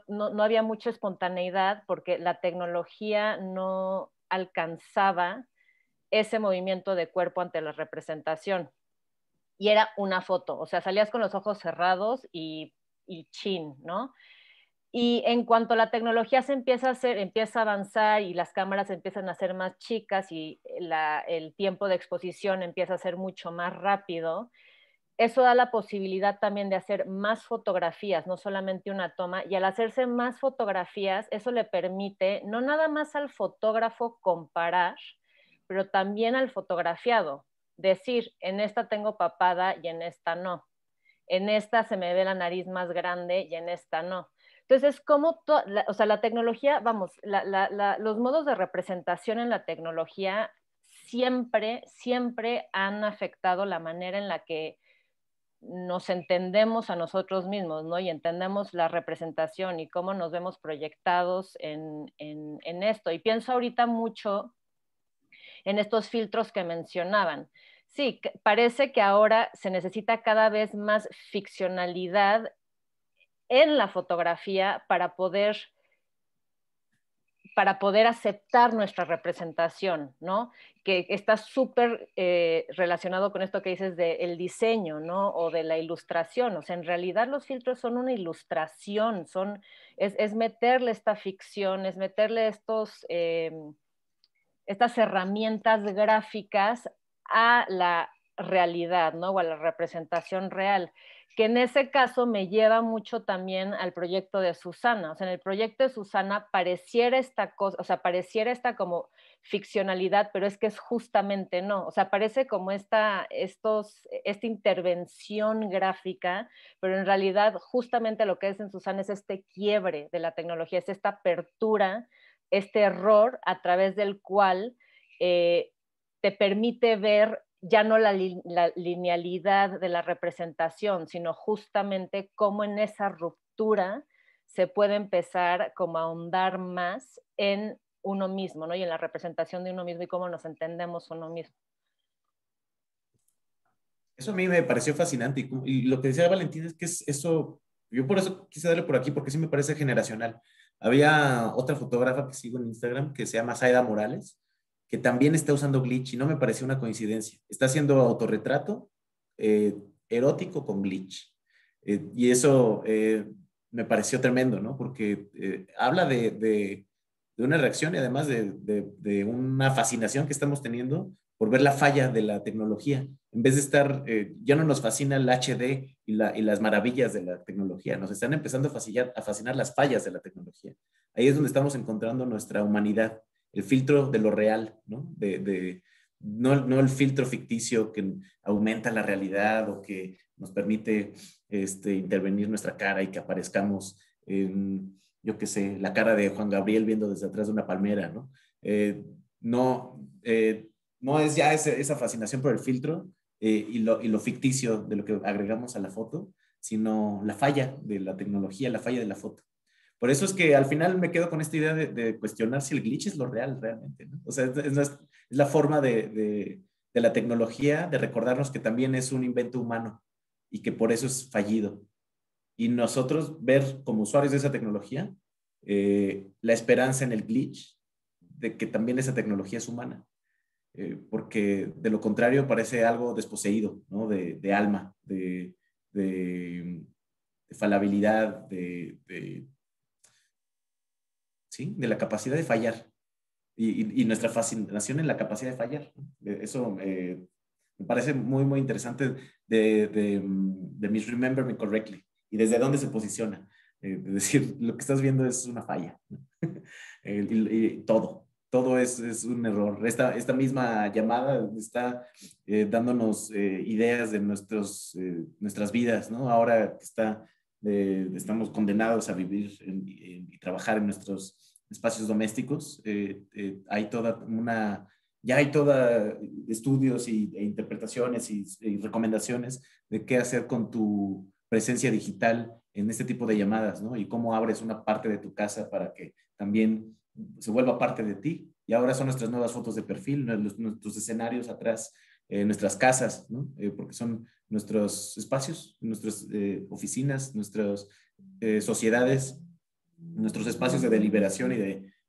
no había mucha espontaneidad porque la tecnología no alcanzaba ese movimiento de cuerpo ante la representación. Y era una foto, o sea, salías con los ojos cerrados y chin, ¿no? Y en cuanto la tecnología se empieza a avanzar y las cámaras empiezan a ser más chicas y el tiempo de exposición empieza a ser mucho más rápido, eso da la posibilidad también de hacer más fotografías, no solamente una toma, y al hacerse más fotografías, eso le permite no nada más al fotógrafo comparar, pero también al fotografiado, decir, en esta tengo papada y en esta no, en esta se me ve la nariz más grande y en esta no. Entonces, como o sea, la tecnología, vamos, los modos de representación en la tecnología siempre han afectado la manera en la que nos entendemos a nosotros mismos, ¿no? Y entendemos la representación y cómo nos vemos proyectados en esto. Y pienso ahorita mucho en estos filtros que mencionaban. Sí, parece que ahora se necesita cada vez más ficcionalidad en la fotografía para poder aceptar nuestra representación, ¿no? Que está súper relacionado con esto que dices del diseño, ¿no? O de la ilustración. O sea, en realidad los filtros son una ilustración, es meterle esta ficción, es meterle estas herramientas gráficas a la realidad, ¿no? O a la representación real, que en ese caso me lleva mucho también al proyecto de Susana. O sea, en el proyecto de Susana pareciera esta cosa, o sea, pareciera esta como ficcionalidad, pero es que es justamente no. O sea, parece como esta intervención gráfica, pero en realidad justamente lo que es en Susana es este quiebre de la tecnología, es esta apertura, este error a través del cual te permite ver ya no la linealidad de la representación, sino justamente cómo en esa ruptura se puede empezar como a ahondar más en uno mismo, ¿no? Y en la representación de uno mismo y cómo nos entendemos uno mismo. Eso a mí me pareció fascinante y lo que decía Valentín es que eso, yo por eso quise darle por aquí porque sí me parece generacional. Había otra fotógrafa que sigo en Instagram que se llama Zaida Morales, que también está usando glitch y no me pareció una coincidencia. Está haciendo autorretrato erótico con glitch. Y eso me pareció tremendo, ¿no? Porque habla de una reacción y además de una fascinación que estamos teniendo por ver la falla de la tecnología. En vez de estar, ya no nos fascina el HD y las maravillas de la tecnología, nos están empezando a fascinar las fallas de la tecnología. Ahí es donde estamos encontrando nuestra humanidad, el filtro de lo real, ¿no? No el filtro ficticio que aumenta la realidad o que nos permite intervenir nuestra cara y que aparezcamos en, yo qué sé, la cara de Juan Gabriel viendo desde atrás de una palmera, ¿no? No es ya esa fascinación por el filtro y lo ficticio de lo que agregamos a la foto, sino la falla de la tecnología, la falla de la foto. Por eso es que al final me quedo con esta idea de cuestionar si el glitch es lo real realmente, ¿no? O sea, es la forma de la tecnología de recordarnos que también es un invento humano y que por eso es fallido. Y nosotros ver como usuarios de esa tecnología la esperanza en el glitch de que también esa tecnología es humana. Porque de lo contrario parece algo desposeído, ¿no? De alma, de falabilidad, ¿sí? De la capacidad de fallar y nuestra fascinación en la capacidad de fallar, ¿no? Eso me parece muy, muy interesante de Miss Remember Me Correctly y desde dónde se posiciona. Es decir, lo que estás viendo es una falla, ¿no? y todo es un error. Esta misma llamada está dándonos ideas de nuestras vidas, ¿no? Ahora estamos condenados a vivir y trabajar en nuestros espacios domésticos. Ya hay toda estudios e interpretaciones y recomendaciones de qué hacer con tu presencia digital en este tipo de llamadas, ¿no? Y cómo abres una parte de tu casa para que también se vuelva parte de ti. Y ahora son nuestras nuevas fotos de perfil, nuestros escenarios atrás, nuestras casas, ¿no? Porque son nuestros espacios, nuestras oficinas, nuestras sociedades, nuestros espacios de deliberación y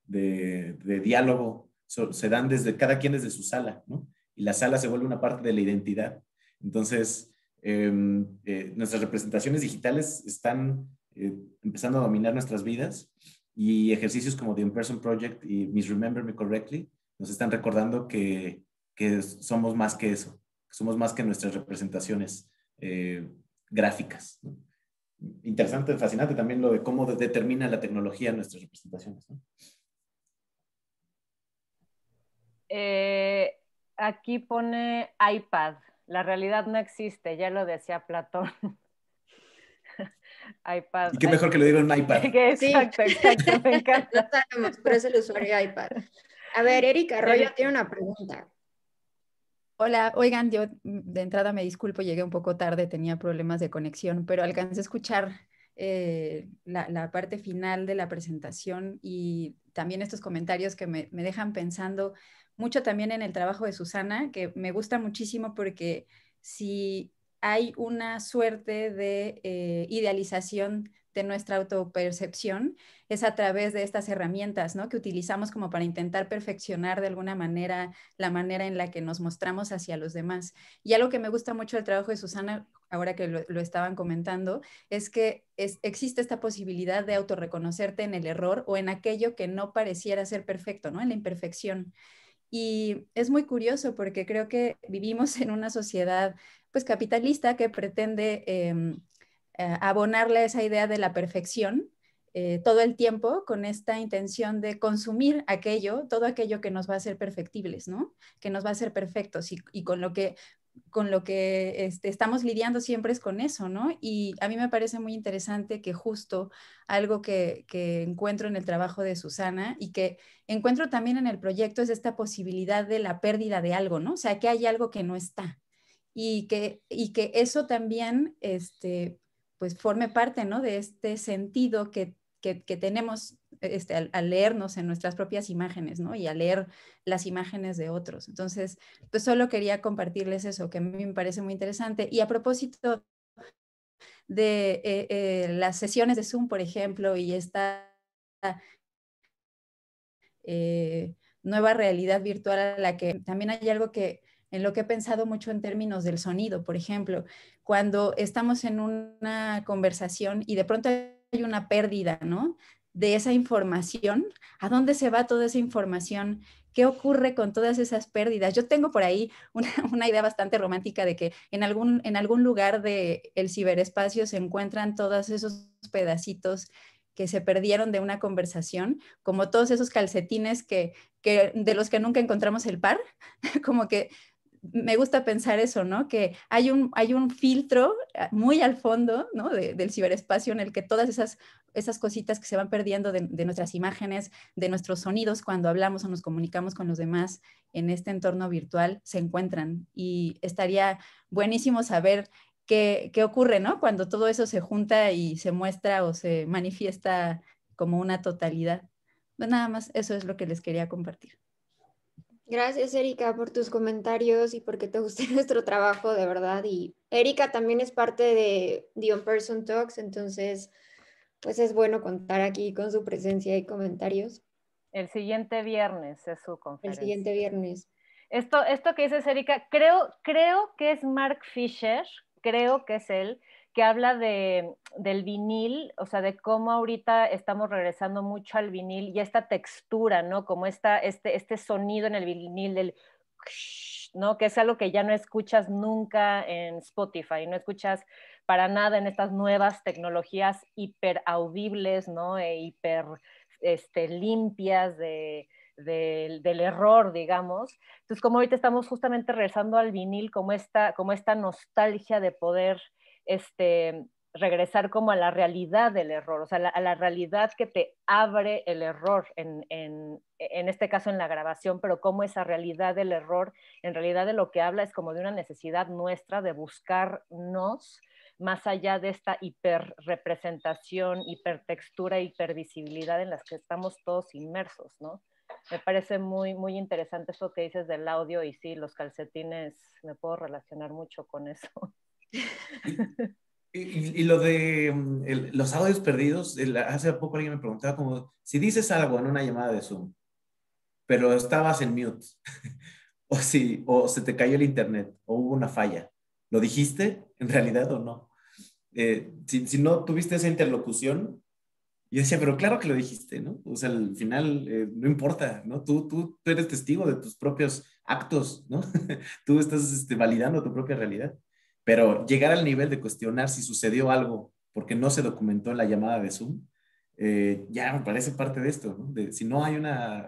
de diálogo se dan cada quien desde su sala, ¿no? Y la sala se vuelve una parte de la identidad. Entonces, nuestras representaciones digitales están empezando a dominar nuestras vidas y ejercicios como The In-Person Project y Miss Remember Me Correctly nos están recordando que somos más que eso, que somos más que nuestras representaciones gráficas, ¿no? Interesante, fascinante también lo de cómo determina la tecnología nuestras representaciones, ¿no? Aquí pone iPad. La realidad no existe, ya lo decía Platón. iPad. Y qué mejor que lo diga en un iPad. Exacto, exacto, me encanta. No sabemos, pero es el usuario iPad. A ver, Erika Arroyo tiene una pregunta. Hola, oigan, yo de entrada me disculpo, llegué un poco tarde, tenía problemas de conexión, pero alcancé a escuchar la parte final de la presentación y también estos comentarios que me dejan pensando mucho también en el trabajo de Susana, que me gusta muchísimo porque si hay una suerte de idealización de nuestra autopercepción, es a través de estas herramientas, ¿no? Que utilizamos como para intentar perfeccionar de alguna manera la manera en la que nos mostramos hacia los demás. Y algo que me gusta mucho del trabajo de Susana, ahora que lo estaban comentando, es que existe esta posibilidad de autorreconocerte en el error o en aquello que no pareciera ser perfecto, ¿no? En la imperfección. Y es muy curioso porque creo que vivimos en una sociedad pues capitalista que pretende abonarle a esa idea de la perfección todo el tiempo con esta intención de consumir aquello, todo aquello que nos va a hacer perfectibles, ¿no? Que nos va a hacer perfectos y con lo que estamos lidiando siempre es con eso, ¿no? Y a mí me parece muy interesante que justo algo que encuentro en el trabajo de Susana y que encuentro también en el proyecto es esta posibilidad de la pérdida de algo, ¿no? O sea, que hay algo que no está y que eso también, pues forme parte, ¿no? De este sentido que tenemos al leernos en nuestras propias imágenes, ¿no? Y a leer las imágenes de otros. Entonces, pues solo quería compartirles eso, que a mí me parece muy interesante. Y a propósito de las sesiones de Zoom, por ejemplo, y esta nueva realidad virtual a la que también hay algo que en lo que he pensado mucho en términos del sonido, por ejemplo, cuando estamos en una conversación y de pronto hay una pérdida, ¿no? De esa información, ¿a dónde se va toda esa información? ¿Qué ocurre con todas esas pérdidas? Yo tengo por ahí una idea bastante romántica de que en algún lugar del ciberespacio se encuentran todos esos pedacitos que se perdieron de una conversación, como todos esos calcetines de los que nunca encontramos el par, como que me gusta pensar eso, ¿no? Que hay un filtro muy al fondo, ¿no? Del ciberespacio en el que todas esas cositas que se van perdiendo de nuestras imágenes, de nuestros sonidos cuando hablamos o nos comunicamos con los demás en este entorno virtual se encuentran. Y estaría buenísimo saber qué ocurre, ¿no? Cuando todo eso se junta y se muestra o se manifiesta como una totalidad. Pues nada más, eso es lo que les quería compartir. Gracias, Erika, por tus comentarios y porque te guste nuestro trabajo, de verdad. Y Erika también es parte de The On-Person Talks, entonces, pues es bueno contar aquí con su presencia y comentarios El siguiente viernes es su el conferencia. siguiente viernes. Esto que dices, Erika, creo que es Mark Fisher, creo que es él, que habla del vinil, o sea, de cómo ahorita estamos regresando mucho al vinil y esta textura, ¿no? Como este sonido en el vinil del, ¿no? Que es algo que ya no escuchas nunca en Spotify, no escuchas para nada en estas nuevas tecnologías hiper audibles, ¿no? Hiper limpias del error, digamos. Entonces, como ahorita estamos justamente regresando al vinil, como esta nostalgia de poder regresar como a la realidad del error, o sea, a la realidad que te abre el error, en este caso en la grabación, pero como esa realidad del error, en realidad de lo que habla es como de una necesidad nuestra de buscarnos más allá de esta hiperrepresentación, hipertextura, hipervisibilidad en las que estamos todos inmersos, ¿no? Me parece muy, muy interesante eso que dices del audio y sí, los calcetines, me puedo relacionar mucho con eso. Y lo de los audios perdidos, hace poco alguien me preguntaba como, si dices algo en una llamada de Zoom, pero estabas en mute, o se te cayó el internet, o hubo una falla, ¿lo dijiste en realidad o no? Si no tuviste esa interlocución, yo decía, pero claro que lo dijiste, ¿no? O sea, al final no importa, ¿no? Tú eres testigo de tus propios actos, ¿no? Tú estás validando tu propia realidad. Pero llegar al nivel de cuestionar si sucedió algo porque no se documentó en la llamada de Zoom, ya me parece parte de esto, ¿no? Si no hay una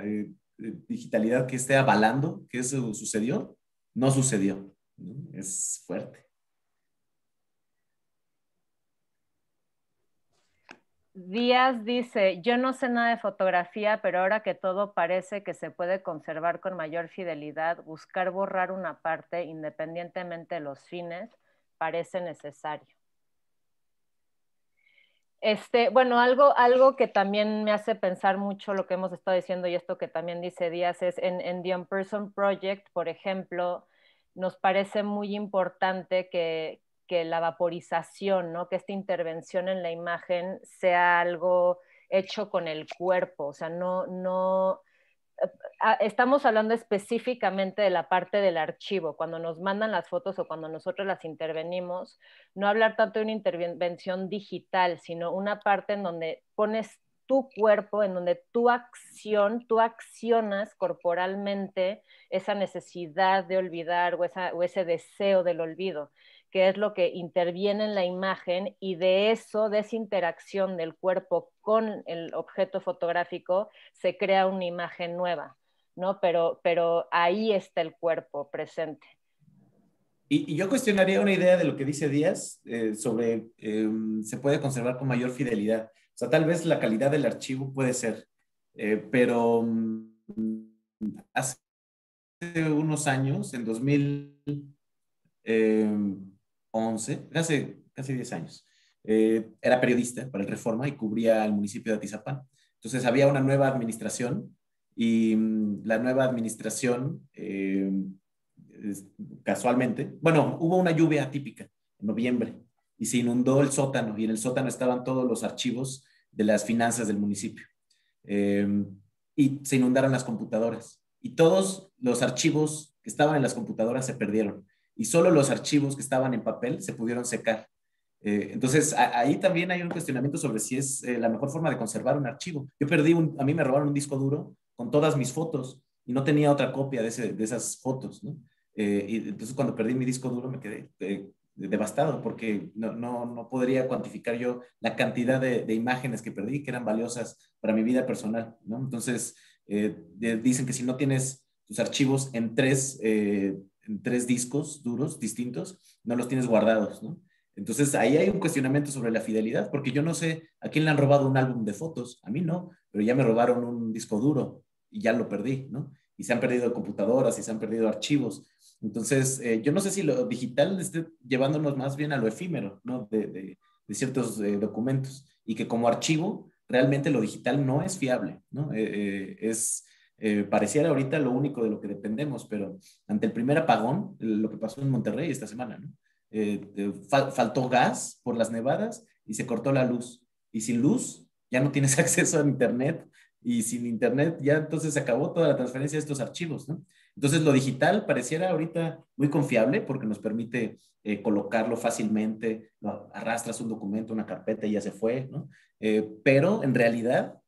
digitalidad que esté avalando que eso sucedió, no sucedió, ¿no? Es fuerte. Díaz dice, yo no sé nada de fotografía, pero ahora que todo parece que se puede conservar con mayor fidelidad, buscar borrar una parte, independientemente de los fines, parece necesario. Bueno, algo que también me hace pensar mucho lo que hemos estado diciendo y esto que también dice Díaz es en The On-Person Project, por ejemplo, nos parece muy importante que la vaporización, ¿no? Que esta intervención en la imagen sea algo hecho con el cuerpo, o sea, no, estamos hablando específicamente de la parte del archivo, cuando nos mandan las fotos o cuando nosotros las intervenimos, no hablar tanto de una intervención digital, sino una parte en donde pones tu cuerpo, en donde tú accionas corporalmente esa necesidad de olvidar o ese deseo del olvido, que es lo que interviene en la imagen y de esa interacción del cuerpo con el objeto fotográfico se crea una imagen nueva, ¿no? Pero ahí está el cuerpo presente. Y yo cuestionaría una idea de lo que dice Díaz sobre se puede conservar con mayor fidelidad. O sea, tal vez la calidad del archivo puede ser, pero hace unos años, en 2011, hace casi 10 años, era periodista para el Reforma y cubría el municipio de Atizapán. Entonces había una nueva administración y la nueva administración casualmente, bueno, hubo una lluvia atípica en noviembre y se inundó el sótano y en el sótano estaban todos los archivos de las finanzas del municipio. Y se inundaron las computadoras y todos los archivos que estaban en las computadoras se perdieron y solo los archivos que estaban en papel se pudieron secar. Entonces, ahí también hay un cuestionamiento sobre si es la mejor forma de conservar un archivo. Yo a mí me robaron un disco duro con todas mis fotos y no tenía otra copia de esas fotos, ¿no? Y entonces cuando perdí mi disco duro me quedé devastado porque no podría cuantificar yo la cantidad de imágenes que perdí que eran valiosas para mi vida personal, ¿no? Entonces, dicen que si no tienes tus archivos en tres discos duros distintos, no los tienes guardados, ¿no? Entonces ahí hay un cuestionamiento sobre la fidelidad, porque yo no sé a quién le han robado un álbum de fotos, a mí no, pero ya me robaron un disco duro y ya lo perdí, ¿no? Y se han perdido computadoras y se han perdido archivos. Entonces, yo no sé si lo digital esté llevándonos más bien a lo efímero, ¿no? De ciertos documentos y que como archivo realmente lo digital no es fiable, ¿no? Pareciera ahorita lo único de lo que dependemos, pero ante el primer apagón, lo que pasó en Monterrey esta semana, ¿no? Faltó gas por las nevadas y se cortó la luz. y sin luz ya no tienes acceso a internet, y sin internet ya entonces se acabó toda la transferencia de estos archivos, ¿no? Entonces lo digital pareciera ahorita muy confiable porque nos permite colocarlo fácilmente, ¿no? Arrastras un documento, una carpeta y ya se fue, ¿no? Pero en realidad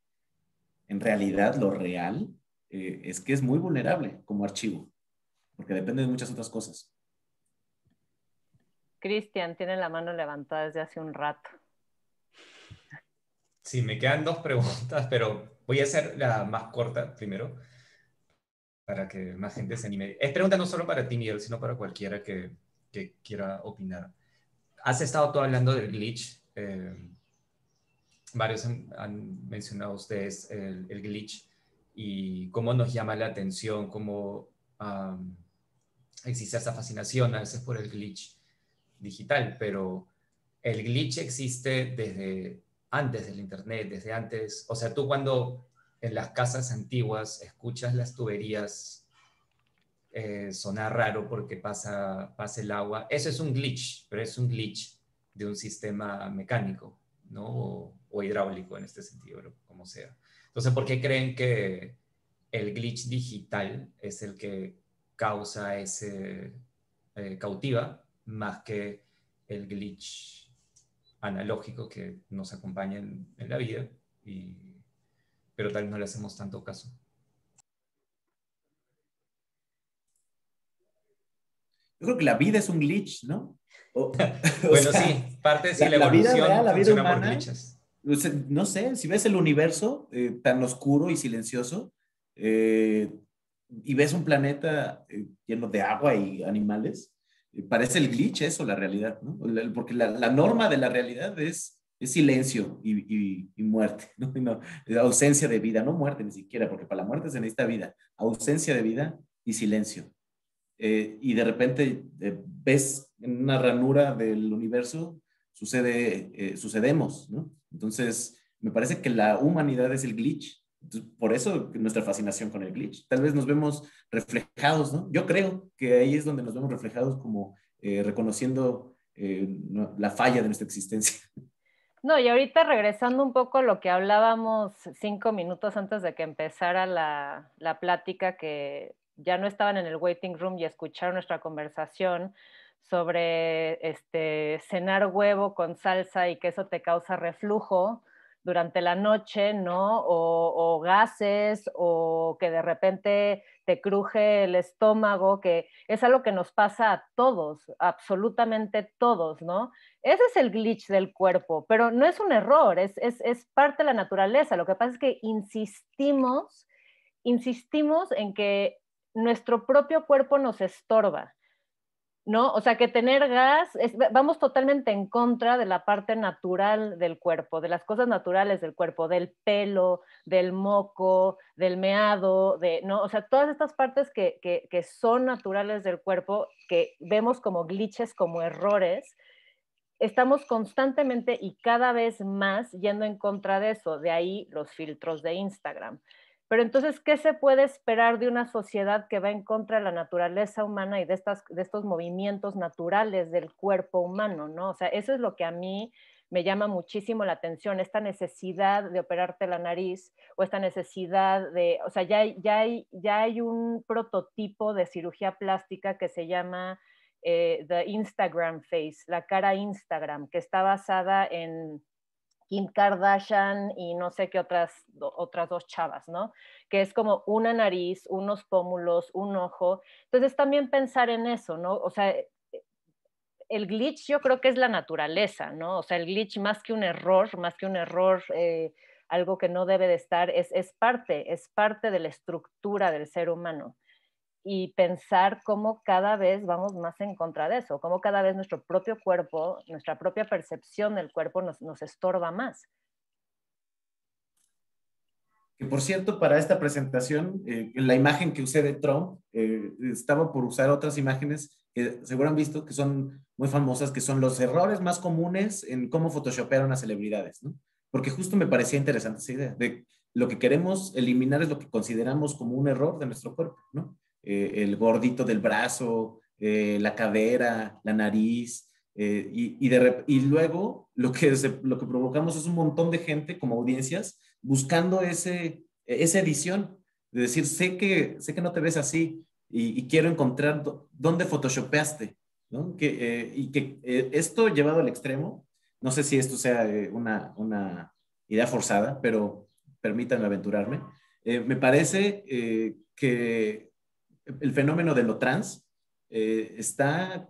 lo real es que es muy vulnerable como archivo, porque depende de muchas otras cosas. Cristian tiene la mano levantada desde hace un rato. Sí, me quedan dos preguntas, pero voy a hacer la más corta primero, para que más gente se anime. Es pregunta no solo para ti, Miguel, sino para cualquiera que quiera opinar. Has estado tú hablando del glitch. Varios han mencionado ustedes el glitch y cómo nos llama la atención, cómo existe esa fascinación a veces por el glitch digital, pero el glitch existe desde antes del internet, desde antes. O sea, tú cuando en las casas antiguas escuchas las tuberías sonar raro porque pasa el agua, eso es un glitch, pero es un glitch de un sistema mecánico, ¿no? O hidráulico en este sentido, como sea. Entonces, ¿por qué creen que el glitch digital es el que causa ese, cautiva, más que el glitch analógico que nos acompaña en la vida, pero tal vez no le hacemos tanto caso? Yo creo que la vida es un glitch, ¿no? Bueno, sí, parte sí, la la vida real, evolución la vida funciona por humana, glitches. no sé, si ves el universo tan oscuro y silencioso, y ves un planeta lleno de agua y animales, parece el glitch eso, la realidad, ¿no? Porque la norma de la realidad es silencio y muerte, ¿no? No, ausencia de vida, no muerte ni siquiera, porque para la muerte se necesita vida, ausencia de vida y silencio. Y de repente ves en una ranura del universo, sucedemos, ¿no? Entonces, me parece que la humanidad es el glitch. Entonces, por eso nuestra fascinación con el glitch. Tal vez nos vemos reflejados, ¿no? Yo creo que ahí es donde nos vemos reflejados como reconociendo la falla de nuestra existencia. No, y ahorita regresando un poco a lo que hablábamos 5 minutos antes de que empezara la plática, que ya no estaban en el waiting room y escucharon nuestra conversación sobre cenar huevo con salsa y que eso te causa reflujo durante la noche, ¿no? O gases, o que de repente te cruje el estómago, que es algo que nos pasa a todos, absolutamente todos, ¿no? Ese es el glitch del cuerpo, pero no es un error, es parte de la naturaleza. Lo que pasa es que insistimos en que nuestro propio cuerpo nos estorba, ¿no? O sea, que tener gas, vamos totalmente en contra de la parte natural del cuerpo, de las cosas naturales del cuerpo, del pelo, del moco, del meado, ¿no? O sea, todas estas partes que son naturales del cuerpo, que vemos como glitches, como errores, estamos constantemente y cada vez más yendo en contra de eso, de ahí los filtros de Instagram. Pero entonces, ¿qué se puede esperar de una sociedad que va en contra de la naturaleza humana y de estos movimientos naturales del cuerpo humano, ¿no? O sea, eso es lo que a mí me llama muchísimo la atención, esta necesidad de operarte la nariz o esta necesidad de, o sea, ya hay un prototipo de cirugía plástica que se llama The Instagram Face, la cara Instagram, que está basada en Kim Kardashian y no sé qué otras dos chavas, ¿no? Que es como una nariz, unos pómulos, un ojo. Entonces también pensar en eso, ¿no? O sea, el glitch yo creo que es la naturaleza, ¿no? O sea, el glitch más que un error, algo que no debe de estar, es parte de la estructura del ser humano. Y pensar cómo cada vez vamos más en contra de eso, cómo cada vez nuestro propio cuerpo, nuestra propia percepción del cuerpo nos estorba más. Que por cierto, para esta presentación, la imagen que usé de Trump, estaba por usar otras imágenes que seguro han visto que son muy famosas, que son los errores más comunes en cómo photoshopear a unas celebridades, ¿no? Porque justo me parecía interesante esa idea de lo que queremos eliminar es lo que consideramos como un error de nuestro cuerpo, ¿no? El gordito del brazo, la cadera, la nariz, Y luego lo que provocamos es un montón de gente como audiencias buscando esa edición, de decir, sé que no te ves así y quiero encontrar dónde photoshopeaste, ¿no? Esto llevado al extremo, no sé si esto sea una idea forzada, pero permítanme aventurarme. Me parece que el fenómeno de lo trans está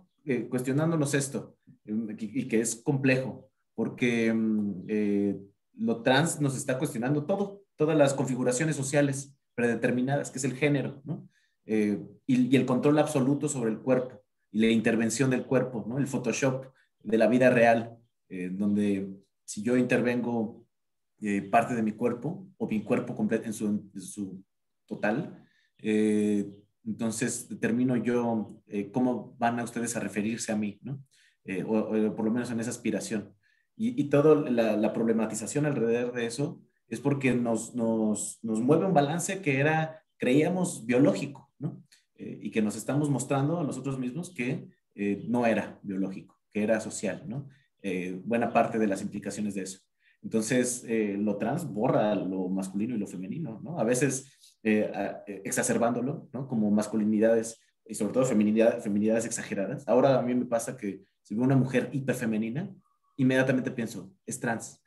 cuestionándonos esto y que es complejo, porque lo trans nos está cuestionando todas las configuraciones sociales predeterminadas, que es el género, ¿no? Y el control absoluto sobre el cuerpo y la intervención del cuerpo, ¿no? El Photoshop de la vida real, donde si yo intervengo parte de mi cuerpo o mi cuerpo completo en su total, entonces determino yo cómo van a ustedes a referirse a mí, ¿no? O por lo menos en esa aspiración. Y toda la problematización alrededor de eso es porque nos mueve un balance que creíamos biológico, ¿no? Y que nos estamos mostrando a nosotros mismos que no era biológico, que era social, ¿no? Buena parte de las implicaciones de eso. Entonces, lo trans borra lo masculino y lo femenino, ¿no? A veces exacerbándolo, ¿no? Como masculinidades y sobre todo feminidades exageradas. Ahora a mí me pasa que si veo una mujer hiperfemenina, inmediatamente pienso, es trans,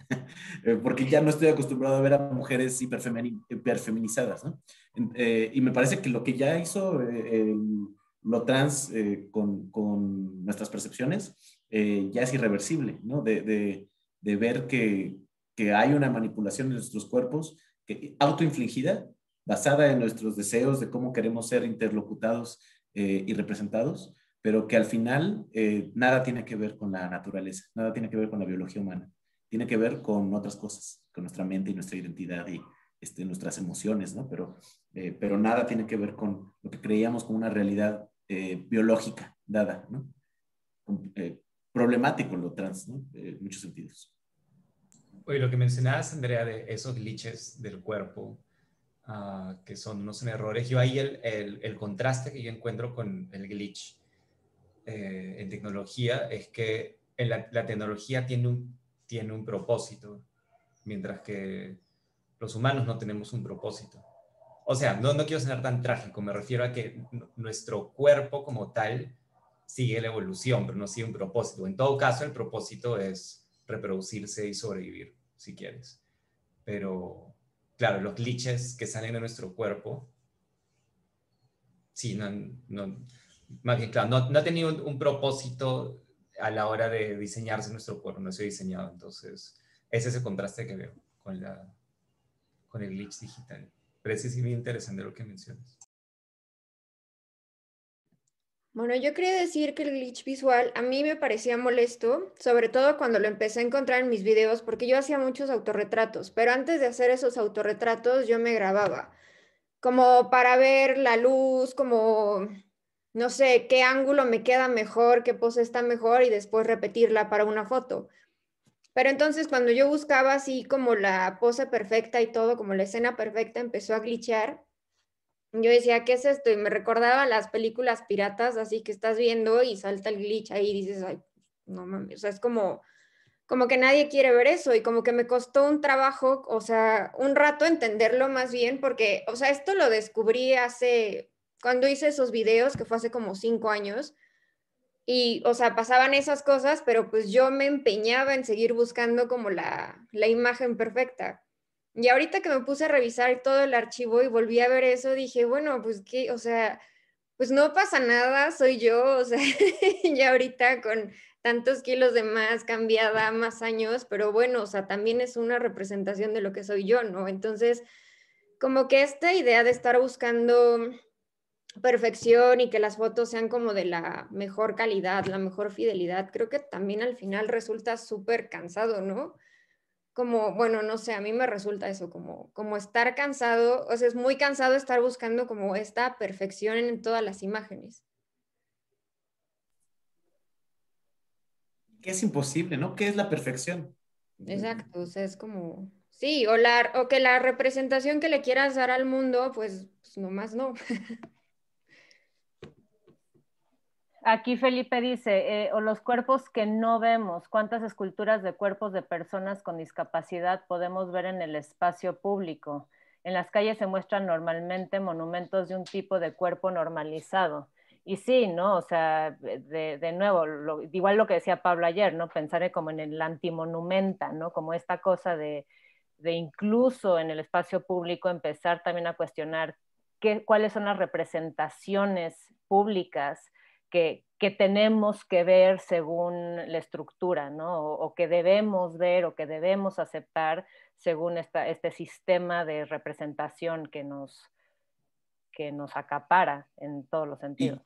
porque ya no estoy acostumbrado a ver a mujeres hiperfeminizadas, ¿no? Y me parece que lo que ya hizo lo trans con nuestras percepciones ya es irreversible, ¿no? De ver que hay una manipulación en nuestros cuerpos autoinfligida, basada en nuestros deseos de cómo queremos ser interlocutados y representados, pero que al final nada tiene que ver con la naturaleza, nada tiene que ver con la biología humana, tiene que ver con otras cosas, con nuestra mente y nuestra identidad y nuestras emociones, ¿no? Pero nada tiene que ver con lo que creíamos como una realidad biológica dada, ¿no? Problemático lo trans, ¿no? En muchos sentidos. Oye, lo que mencionabas, Andrea, de esos glitches del cuerpo, que no son errores, yo ahí el contraste que yo encuentro con el glitch en tecnología es que la tecnología tiene un propósito, mientras que los humanos no tenemos un propósito. O sea, no quiero sonar tan trágico, me refiero a que nuestro cuerpo como tal sigue la evolución, pero no sigue un propósito. En todo caso, el propósito es reproducirse y sobrevivir, si quieres. Pero, claro, los glitches que salen de nuestro cuerpo, sí, más bien, claro, no ha tenido un propósito a la hora de diseñarse nuestro cuerpo, no se ha diseñado. Entonces, ese es el contraste que veo con el glitch digital. Pero sí es muy interesante lo que mencionas. Bueno, yo quería decir que el glitch visual a mí me parecía molesto, sobre todo cuando lo empecé a encontrar en mis videos, porque yo hacía muchos autorretratos, pero antes de hacer esos autorretratos yo me grababa, como para ver la luz, como, no sé, qué ángulo me queda mejor, qué pose está mejor y después repetirla para una foto. Pero entonces cuando yo buscaba así como la pose perfecta y todo, como la escena perfecta, empezó a glitchear. Yo decía, ¿qué es esto? Y me recordaba las películas piratas, así que estás viendo y salta el glitch ahí y dices, ay, no mames, o sea, es como que nadie quiere ver eso y como que me costó un trabajo, o sea, un rato entenderlo más bien, porque, o sea, esto lo descubrí cuando hice esos videos, que fue hace como 5 años, y, o sea, pasaban esas cosas, pero pues yo me empeñaba en seguir buscando como la imagen perfecta. Y ahorita que me puse a revisar todo el archivo y volví a ver eso, dije, bueno, pues qué, o sea, pues no pasa nada, soy yo, o sea, ya ahorita con tantos kilos de más, cambiada, más años, pero bueno, o sea, también es una representación de lo que soy yo, ¿no? Entonces, como que esta idea de estar buscando perfección y que las fotos sean como de la mejor calidad, la mejor fidelidad, creo que también al final resulta súper cansado, ¿no? Como, bueno, no sé, a mí me resulta eso, como estar cansado, o sea, es muy cansado estar buscando como esta perfección en todas las imágenes. Que es imposible, ¿no? ¿Qué es la perfección? Exacto, o sea, es como, sí, o que la representación que le quieras dar al mundo, pues nomás no. Aquí Felipe dice, o los cuerpos que no vemos, ¿cuántas esculturas de cuerpos de personas con discapacidad podemos ver en el espacio público? En las calles se muestran normalmente monumentos de un tipo de cuerpo normalizado. Y sí, ¿no? O sea, de nuevo, igual lo que decía Pablo ayer, ¿no? Pensar como en el antimonumenta, ¿no? Como esta cosa de incluso en el espacio público empezar también a cuestionar cuáles son las representaciones públicas que tenemos que ver según la estructura, ¿no? O que debemos ver o que debemos aceptar según este sistema de representación que nos acapara en todos los sentidos.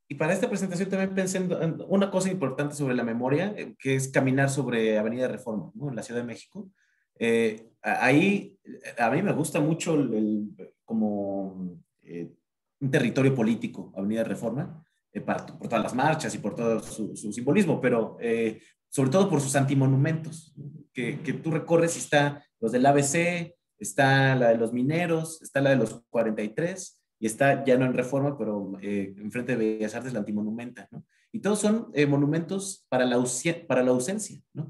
Y para esta presentación también pensé en una cosa importante sobre la memoria, que es caminar sobre Avenida Reforma, ¿no? En la Ciudad de México. Ahí a mí me gusta mucho como un territorio político, Avenida Reforma, por todas las marchas y por todo su simbolismo, pero sobre todo por sus antimonumentos, ¿no? Que tú recorres y está los del ABC, está la de los mineros, está la de los 43, y está ya no en Reforma, pero enfrente de Bellas Artes, la Antimonumenta, ¿no? Y todos son monumentos para la ausencia, ¿no?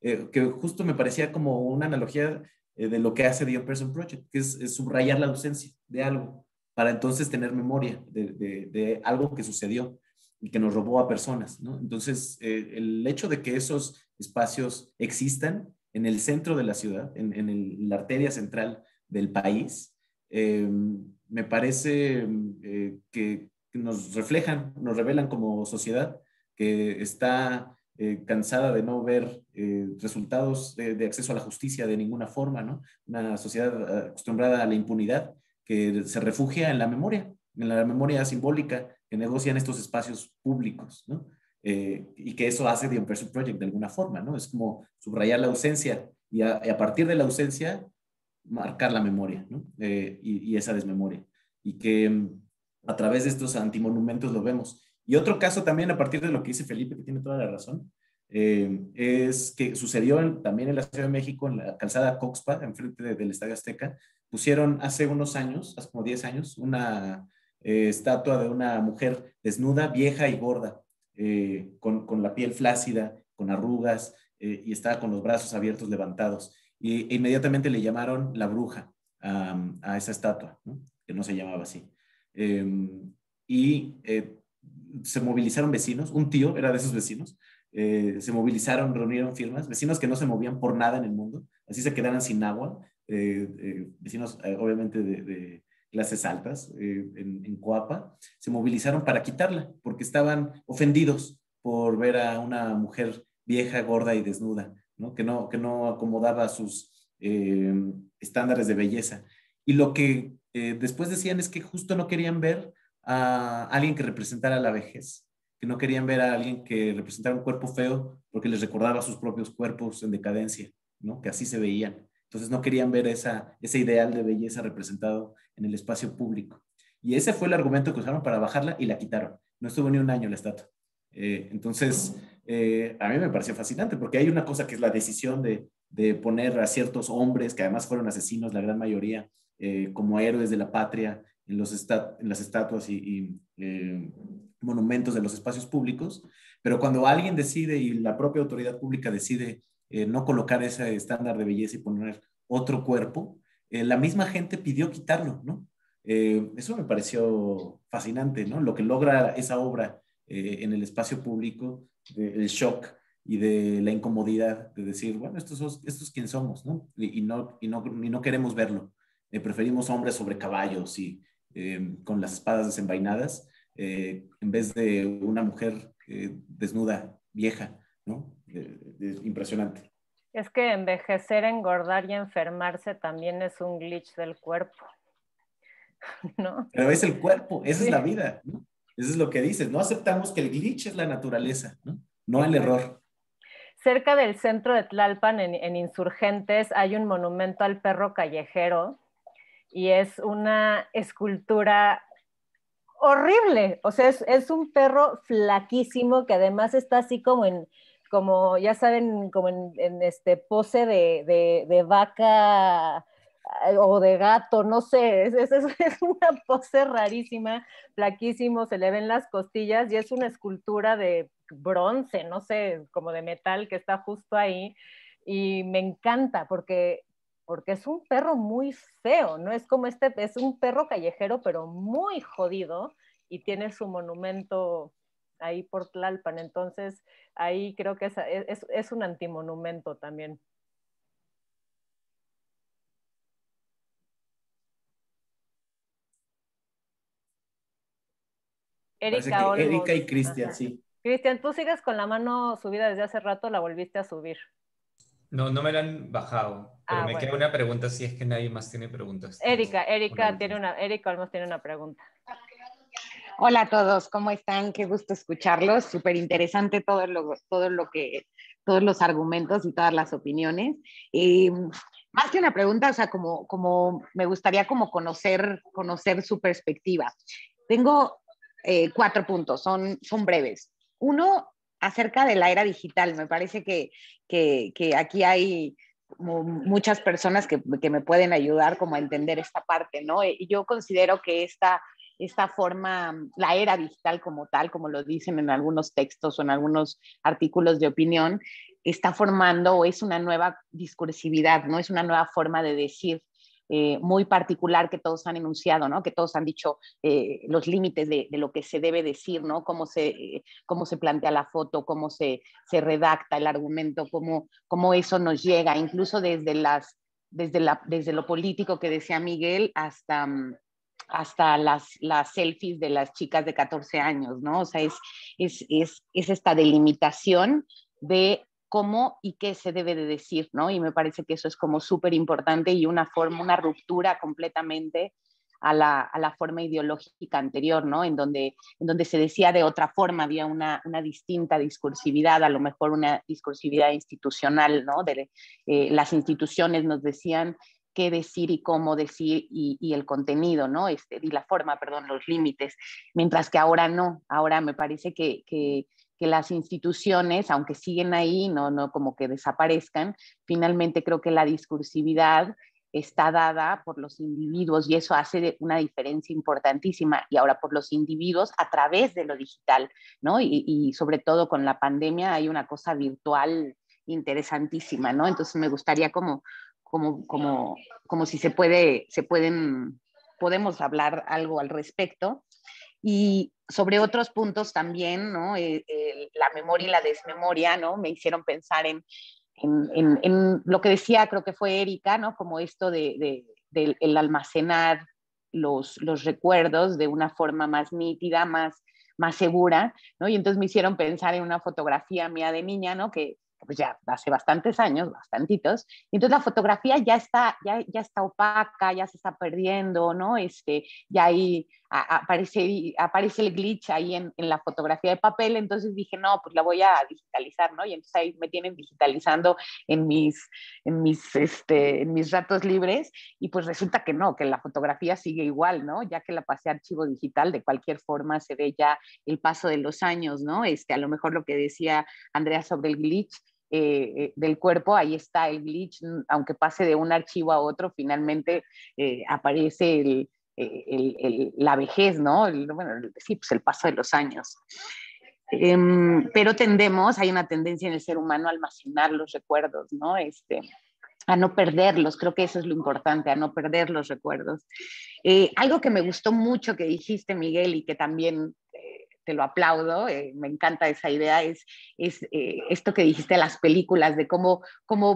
Que justo me parecía como una analogía de lo que hace The In-Person Project, que es subrayar la ausencia de algo, para entonces tener memoria de algo que sucedió y que nos robó a personas, ¿no? Entonces, el hecho de que esos espacios existan en el centro de la ciudad, en la arteria central del país, me parece que nos reflejan, nos revelan como sociedad que está cansada de no ver resultados de acceso a la justicia de ninguna forma, ¿no? Una sociedad acostumbrada a la impunidad que se refugia en la memoria simbólica que negocian estos espacios públicos, ¿no? Y que eso hace The In-Person Project de alguna forma, ¿no? Es como subrayar la ausencia y a partir de la ausencia marcar la memoria, ¿no? Y esa desmemoria. Y que a través de estos antimonumentos lo vemos. Y otro caso también, a partir de lo que dice Felipe, que tiene toda la razón, es que sucedió también en la Ciudad de México, en la calzada Coxpa, enfrente del Estadio Azteca, pusieron hace unos años, hace como 10 años, una estatua de una mujer desnuda, vieja y gorda, con la piel flácida, con arrugas, y estaba con los brazos abiertos, levantados. E inmediatamente le llamaron la bruja a esa estatua, ¿no? Que no se llamaba así. Y se movilizaron vecinos, un tío era de esos vecinos, se movilizaron, reunieron firmas, vecinos que no se movían por nada en el mundo, así se quedaran sin agua, vecinos obviamente de clases altas en Coapa, se movilizaron para quitarla porque estaban ofendidos por ver a una mujer vieja, gorda y desnuda, ¿no? Que no acomodaba sus estándares de belleza. Y lo que después decían es que justo no querían ver a alguien que representara la vejez, que no querían ver a alguien que representara un cuerpo feo porque les recordaba sus propios cuerpos en decadencia, ¿no? Que así se veían. Entonces no querían ver ese ideal de belleza representado en el espacio público. Y ese fue el argumento que usaron para bajarla y la quitaron. No estuvo ni un año la estatua. Entonces, a mí me pareció fascinante porque hay una cosa que es la decisión de poner a ciertos hombres, que además fueron asesinos, la gran mayoría, como héroes de la patria en las estatuas y monumentos de los espacios públicos, pero cuando alguien decide y la propia autoridad pública decide no colocar ese estándar de belleza y poner otro cuerpo, la misma gente pidió quitarlo, ¿no? Eso me pareció fascinante, ¿no? Lo que logra esa obra en el espacio público, el shock y de la incomodidad de decir, bueno, estos quién somos, ¿no? Y no queremos verlo. Preferimos hombres sobre caballos y con las espadas desenvainadas en vez de una mujer desnuda, vieja, ¿no? Impresionante. Es que envejecer, engordar y enfermarse también es un glitch del cuerpo, ¿no? Pero es el cuerpo, esa Sí. es la vida, ¿no? Eso es lo que dices. No aceptamos que el glitch es la naturaleza, ¿no? No el error. Cerca del centro de Tlalpan, en Insurgentes, hay un monumento al perro callejero y es una escultura horrible. O sea, es un perro flaquísimo que además está así como ya saben, como en pose de vaca o de gato, no sé, es una pose rarísima, flaquísimo, se le ven las costillas y es una escultura de bronce, no sé, como de metal que está justo ahí y me encanta porque es un perro muy feo, ¿no? Es como es un perro callejero, pero muy jodido y tiene su monumento ahí por Tlalpan, entonces ahí creo que es un antimonumento también. Parece Erika que Olmos. Erika y Cristian, Ajá. sí. Cristian, tú sigues con la mano subida desde hace rato, la volviste a subir. No, no me la han bajado, pero Ah, me bueno. queda una pregunta si es que nadie más tiene preguntas. Una última. Erika Olmos tiene una pregunta. Hola a todos, ¿cómo están? Qué gusto escucharlos. Súper interesante todos los argumentos y todas las opiniones. Más que una pregunta, o sea, como me gustaría como conocer su perspectiva. Tengo 4 puntos, son breves. Uno, acerca de la era digital. Me parece que aquí hay como muchas personas que me pueden ayudar como a entender esta parte, ¿no? Y yo considero que esta forma, la era digital como tal, como lo dicen en algunos textos o en algunos artículos de opinión, está formando o es una nueva discursividad, ¿no? Es una nueva forma de decir muy particular que todos han enunciado, ¿no? Que todos han dicho los límites de lo que se debe decir, ¿no? Cómo se plantea la foto, se redacta el argumento, cómo eso nos llega, incluso desde lo político que decía Miguel hasta las selfies de las chicas de 14 años, ¿no? O sea, es esta delimitación de cómo y qué se debe de decir, ¿no? Y me parece que eso es como súper importante y una ruptura completamente a la forma ideológica anterior, ¿no? En donde se decía de otra forma, había una distinta discursividad, a lo mejor una discursividad institucional, ¿no? Las instituciones nos decían qué decir y cómo decir y el contenido, ¿no? Y la forma, perdón, los límites, mientras que ahora no, ahora me parece que las instituciones, aunque siguen ahí, no como que desaparezcan, finalmente creo que la discursividad está dada por los individuos y eso hace una diferencia importantísima y ahora por los individuos a través de lo digital, ¿no? Y sobre todo con la pandemia hay una cosa virtual interesantísima, ¿no? Entonces me gustaría como si podemos hablar algo al respecto. Y sobre otros puntos también, ¿no? La memoria y la desmemoria, ¿no? Me hicieron pensar en lo que decía, creo que fue Erika, ¿no? Como esto de el almacenar los recuerdos de una forma más nítida, más segura, ¿no? Y entonces me hicieron pensar en una fotografía mía de niña, ¿no? Que pues ya hace bastantes años, bastantitos, y entonces la fotografía ya está opaca, ya se está perdiendo, ¿no? Ya ahí aparece el glitch ahí en la fotografía de papel, entonces dije, no, pues la voy a digitalizar, ¿no? Y entonces ahí me tienen digitalizando en mis ratos libres, y pues resulta que no, que la fotografía sigue igual, ¿no? Ya que la pasé a archivo digital, de cualquier forma se ve ya el paso de los años, ¿no? A lo mejor lo que decía Andrea sobre el glitch, del cuerpo, ahí está el glitch, aunque pase de un archivo a otro, finalmente aparece la vejez, ¿no? Sí, pues el paso de los años. Pero hay una tendencia en el ser humano a almacenar los recuerdos, ¿no? A no perderlos, creo que eso es lo importante, a no perder los recuerdos. Algo que me gustó mucho que dijiste, Miguel, y que también te lo aplaudo, me encanta esa idea, es esto que dijiste de las películas, de cómo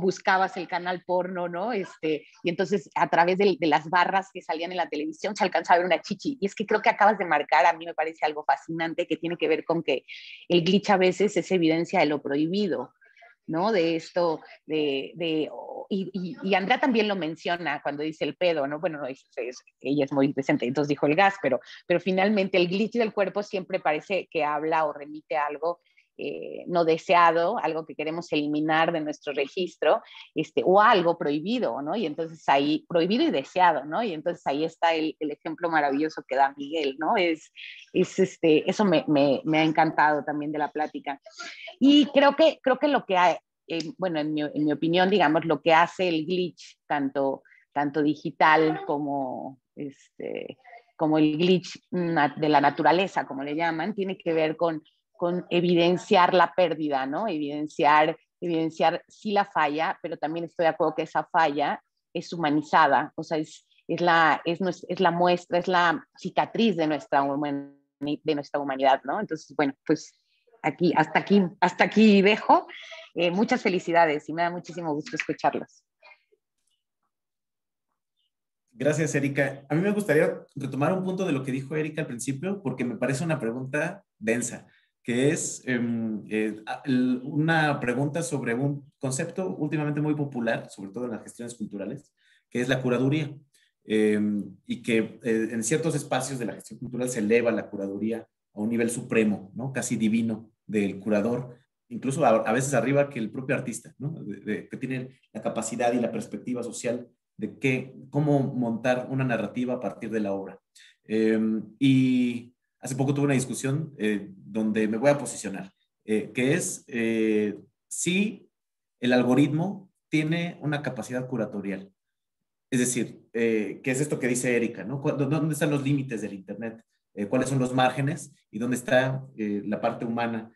buscabas el canal porno, ¿no? Y entonces a través de las barras que salían en la televisión se alcanzaba a ver una chichi. Y es que creo que acabas de marcar, a mí me parece algo fascinante que tiene que ver con que el glitch a veces es evidencia de lo prohibido, ¿no? De esto, y Andrea también lo menciona cuando dice el pedo, ¿no? Bueno, ella es muy presente, entonces dijo el gas, pero finalmente el glitch del cuerpo siempre parece que habla o remite a algo no deseado, algo que queremos eliminar de nuestro registro, o algo prohibido, ¿no? Y entonces ahí, prohibido y deseado, ¿no? Y entonces ahí está el ejemplo maravilloso que da Miguel, ¿no? Eso me ha encantado también de la plática. Y creo que lo que hay, bueno, en mi opinión, digamos, lo que hace el glitch, tanto tanto digital como el glitch de la naturaleza, como le llaman, tiene que ver con evidenciar la pérdida, ¿no? Evidenciar sí la falla, pero también estoy de acuerdo que esa falla es humanizada, o sea, es la muestra, es la cicatriz de nuestra humanidad, ¿no? Entonces, bueno, pues hasta aquí dejo. Muchas felicidades y me da muchísimo gusto escucharlos. Gracias, Erika. A mí me gustaría retomar un punto de lo que dijo Erika al principio, porque me parece una pregunta densa, que es una pregunta sobre un concepto últimamente muy popular, sobre todo en las gestiones culturales, que es la curaduría. Y que en ciertos espacios de la gestión cultural se eleva la curaduría a un nivel supremo, ¿no? Casi divino del curador, incluso a veces arriba que el propio artista, ¿no? Que tiene la capacidad y la perspectiva social de cómo montar una narrativa a partir de la obra. Y hace poco tuve una discusión donde me voy a posicionar, que es si el algoritmo tiene una capacidad curatorial. Es decir, ¿qué es esto que dice Erika, ¿no? ¿Dónde están los límites del Internet? ¿Cuáles son los márgenes? ¿Y dónde está la parte humana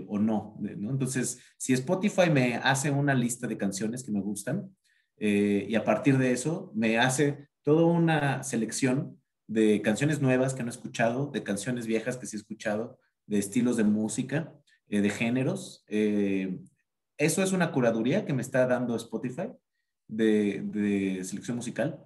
o no, ¿no? Entonces, si Spotify me hace una lista de canciones que me gustan, y a partir de eso me hace toda una selección de canciones nuevas que no he escuchado, de canciones viejas que sí he escuchado, de estilos de música, de géneros. Eso es una curaduría que me está dando Spotify de selección musical.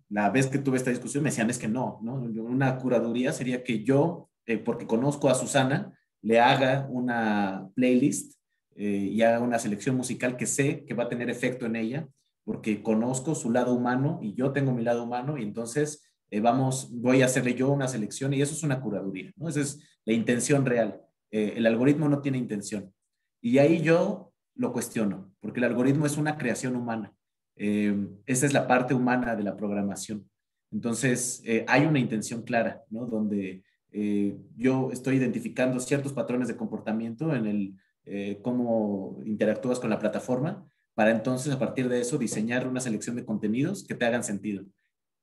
La vez que tuve esta discusión me decían es que no, ¿no? Una curaduría sería que yo, porque conozco a Susana, le haga una playlist y haga una selección musical que sé que va a tener efecto en ella, porque conozco su lado humano y yo tengo mi lado humano y entonces voy a hacerle yo una selección y eso es una curaduría, ¿no? Esa es la intención real. El algoritmo no tiene intención. Y ahí yo lo cuestiono, porque el algoritmo es una creación humana. Esa es la parte humana de la programación. Entonces, hay una intención clara, ¿no? Donde yo estoy identificando ciertos patrones de comportamiento en cómo interactúas con la plataforma, para entonces, a partir de eso, diseñar una selección de contenidos que te hagan sentido.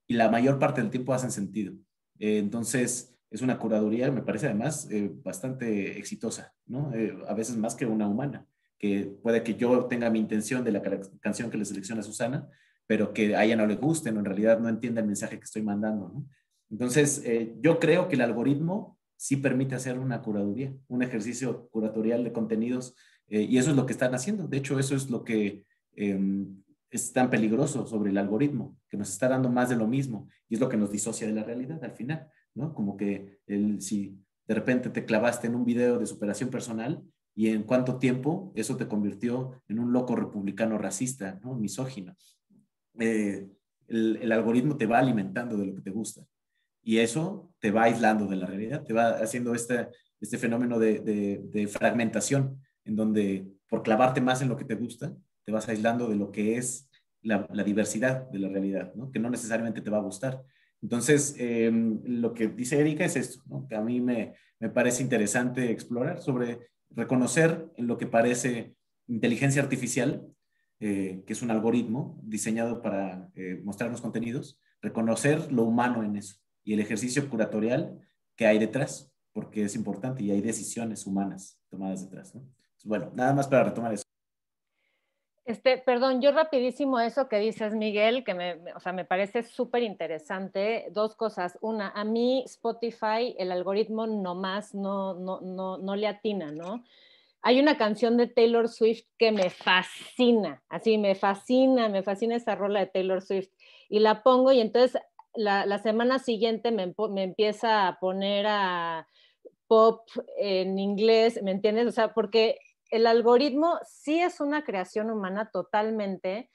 Y la mayor parte del tiempo hacen sentido. Entonces, es una curaduría, me parece además bastante exitosa, ¿no? A veces más que una humana, que puede que yo tenga mi intención de la canción que le selecciona a Susana, pero que a ella no le guste, ¿no? En realidad no entienda el mensaje que estoy mandando, ¿no? Entonces, yo creo que el algoritmo sí permite hacer una curaduría, un ejercicio curatorial de contenidos, y eso es lo que están haciendo. De hecho, eso es lo que es tan peligroso sobre el algoritmo, que nos está dando más de lo mismo, y es lo que nos disocia de la realidad al final, ¿no? Como que si de repente te clavaste en un video de superación personal y en cuánto tiempo eso te convirtió en un loco republicano racista, ¿no? Misógino. El algoritmo te va alimentando de lo que te gusta y eso te va aislando de la realidad, te va haciendo este fenómeno de fragmentación, en donde por clavarte más en lo que te gusta, te vas aislando de lo que es la diversidad de la realidad, ¿no? Que no necesariamente te va a gustar. Entonces, lo que dice Erika es esto, ¿no? Que a mí me parece interesante explorar sobre reconocer en lo que parece inteligencia artificial, que es un algoritmo diseñado para mostrarnos contenidos, reconocer lo humano en eso y el ejercicio curatorial que hay detrás, porque es importante y hay decisiones humanas tomadas detrás, ¿no? Entonces, bueno, nada más para retomar eso. Perdón, yo rapidísimo eso que dices, Miguel, que o sea, me parece súper interesante. Dos cosas. Una, a mí Spotify, el algoritmo nomás no le atina, ¿no? Hay una canción de Taylor Swift que me fascina, así me fascina esa rola de Taylor Swift. Y la pongo y entonces la semana siguiente me empieza a poner a pop en inglés, ¿me entiendes? O sea, porque el algoritmo sí es una creación humana totalmente,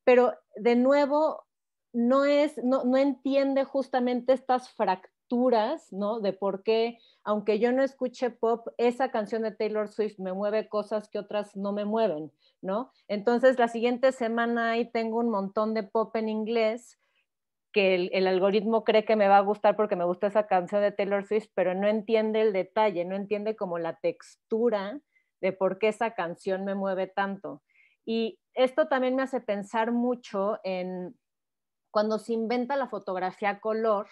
pero de nuevo no entiende justamente estas fracturas, ¿no? De por qué, aunque yo no escuche pop, esa canción de Taylor Swift me mueve cosas que otras no me mueven, ¿no? Entonces la siguiente semana ahí tengo un montón de pop en inglés que el algoritmo cree que me va a gustar porque me gusta esa canción de Taylor Swift, pero no entiende el detalle, no entiende como la textura de por qué esa canción me mueve tanto. Y esto también me hace pensar mucho en cuando se inventa la fotografía a color,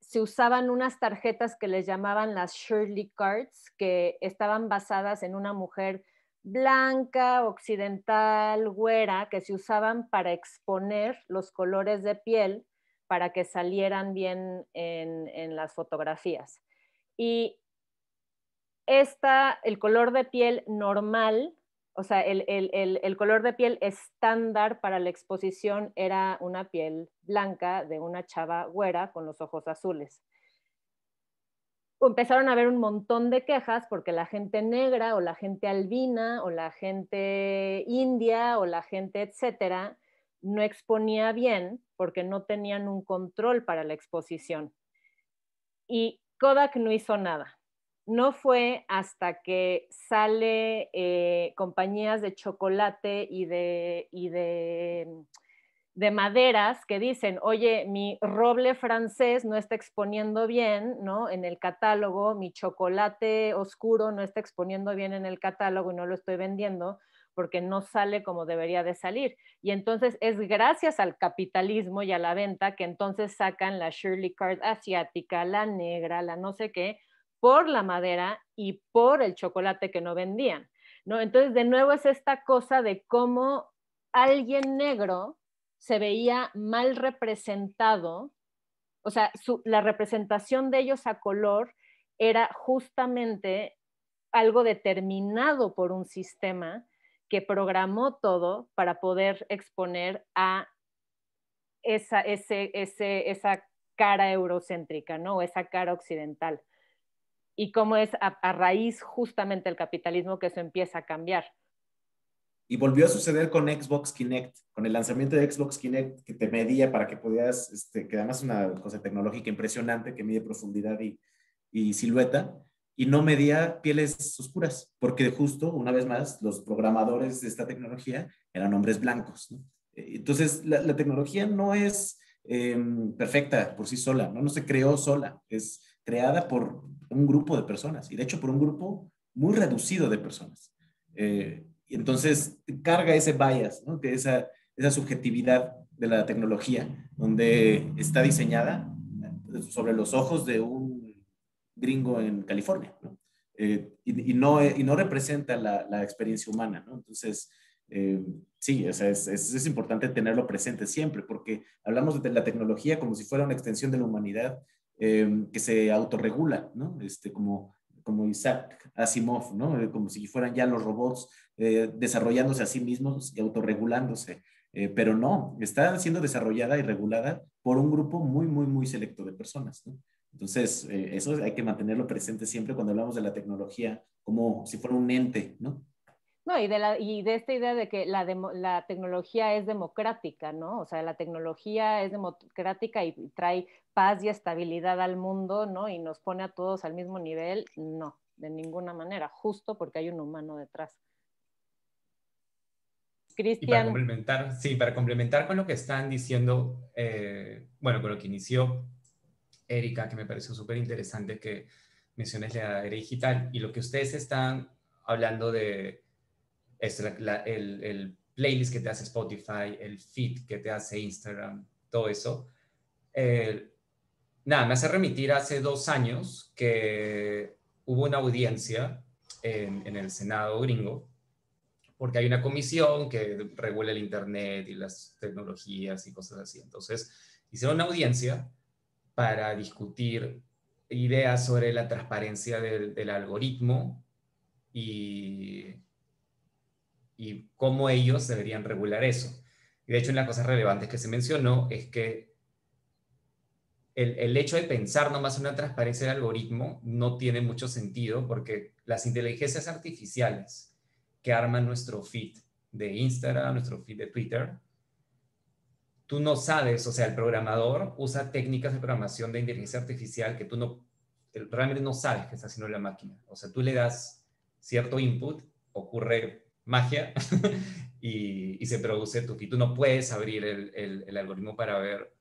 se usaban unas tarjetas que les llamaban las Shirley Cards, que estaban basadas en una mujer blanca, occidental, güera, que se usaban para exponer los colores de piel para que salieran bien en las fotografías. Y el color de piel normal, o sea, el color de piel estándar para la exposición era una piel blanca de una chava güera con los ojos azules. Empezaron a haber un montón de quejas porque la gente negra o la gente albina o la gente india o la gente etcétera no exponía bien porque no tenían un control para la exposición. Y Kodak no hizo nada. No fue hasta que sale compañías de chocolate y de maderas que dicen, oye, mi roble francés no está exponiendo bien, ¿no? En el catálogo, mi chocolate oscuro no está exponiendo bien en el catálogo y no lo estoy vendiendo porque no sale como debería de salir. Y entonces es gracias al capitalismo y a la venta que entonces sacan la Shirley Card asiática, la negra, la no sé qué, por la madera y por el chocolate que no vendían, ¿no? Entonces, de nuevo es esta cosa de cómo alguien negro se veía mal representado, o sea, la representación de ellos a color era justamente algo determinado por un sistema que programó todo para poder exponer a esa cara eurocéntrica, ¿no? O esa cara occidental. Y cómo es a raíz justamente del capitalismo que eso empieza a cambiar. Y volvió a suceder con Xbox Kinect, con el lanzamiento de Xbox Kinect, que te medía para que pudieras, que además es una cosa tecnológica impresionante, que mide profundidad y silueta, y no medía pieles oscuras, porque justo, una vez más, los programadores de esta tecnología eran hombres blancos, ¿no? Entonces, la tecnología no es perfecta por sí sola, ¿no? No se creó sola, es creada por un grupo de personas, y de hecho por un grupo muy reducido de personas. Y entonces carga ese bias, ¿no? Que esa subjetividad de la tecnología, donde está diseñada sobre los ojos de un gringo en California, ¿no? Y no representa la experiencia humana, ¿no? Entonces, sí, o sea, es importante tenerlo presente siempre, porque hablamos de la tecnología como si fuera una extensión de la humanidad que se autorregula, ¿no? Como Isaac Asimov, ¿no? Como si fueran ya los robots desarrollándose a sí mismos y autorregulándose. Pero no, está siendo desarrollada y regulada por un grupo muy, muy, muy selecto de personas, ¿no? Entonces, eso hay que mantenerlo presente siempre cuando hablamos de la tecnología, como si fuera un ente, ¿no? No, y de esta idea de que la tecnología es democrática, ¿no? O sea, la tecnología es democrática y trae paz y estabilidad al mundo, ¿no? Y nos pone a todos al mismo nivel, no, de ninguna manera, justo porque hay un humano detrás. Y para Cristian. complementar, sí, para complementar con lo que están diciendo, bueno, con lo que inició Erika, que me pareció súper interesante que menciones la era digital y lo que ustedes están hablando de el playlist que te hace Spotify, el feed que te hace Instagram, todo eso. Nada, me hace remitir hace 2 años que hubo una audiencia en el Senado gringo, porque hay una comisión que regula el Internet y las tecnologías y cosas así. Entonces, hicieron una audiencia para discutir ideas sobre la transparencia del algoritmo y cómo ellos deberían regular eso. Y de hecho, una de las cosas relevantes que se mencionó es que el hecho de pensar nomás en una transparencia del algoritmo no tiene mucho sentido porque las inteligencias artificiales que arman nuestro feed de Instagram, nuestro feed de Twitter, tú no sabes, o sea, el programador usa técnicas de programación de inteligencia artificial que tú realmente no sabes qué está haciendo la máquina. O sea, tú le das cierto input, ocurre magia y se produce tu feed. Tú no puedes abrir el algoritmo para ver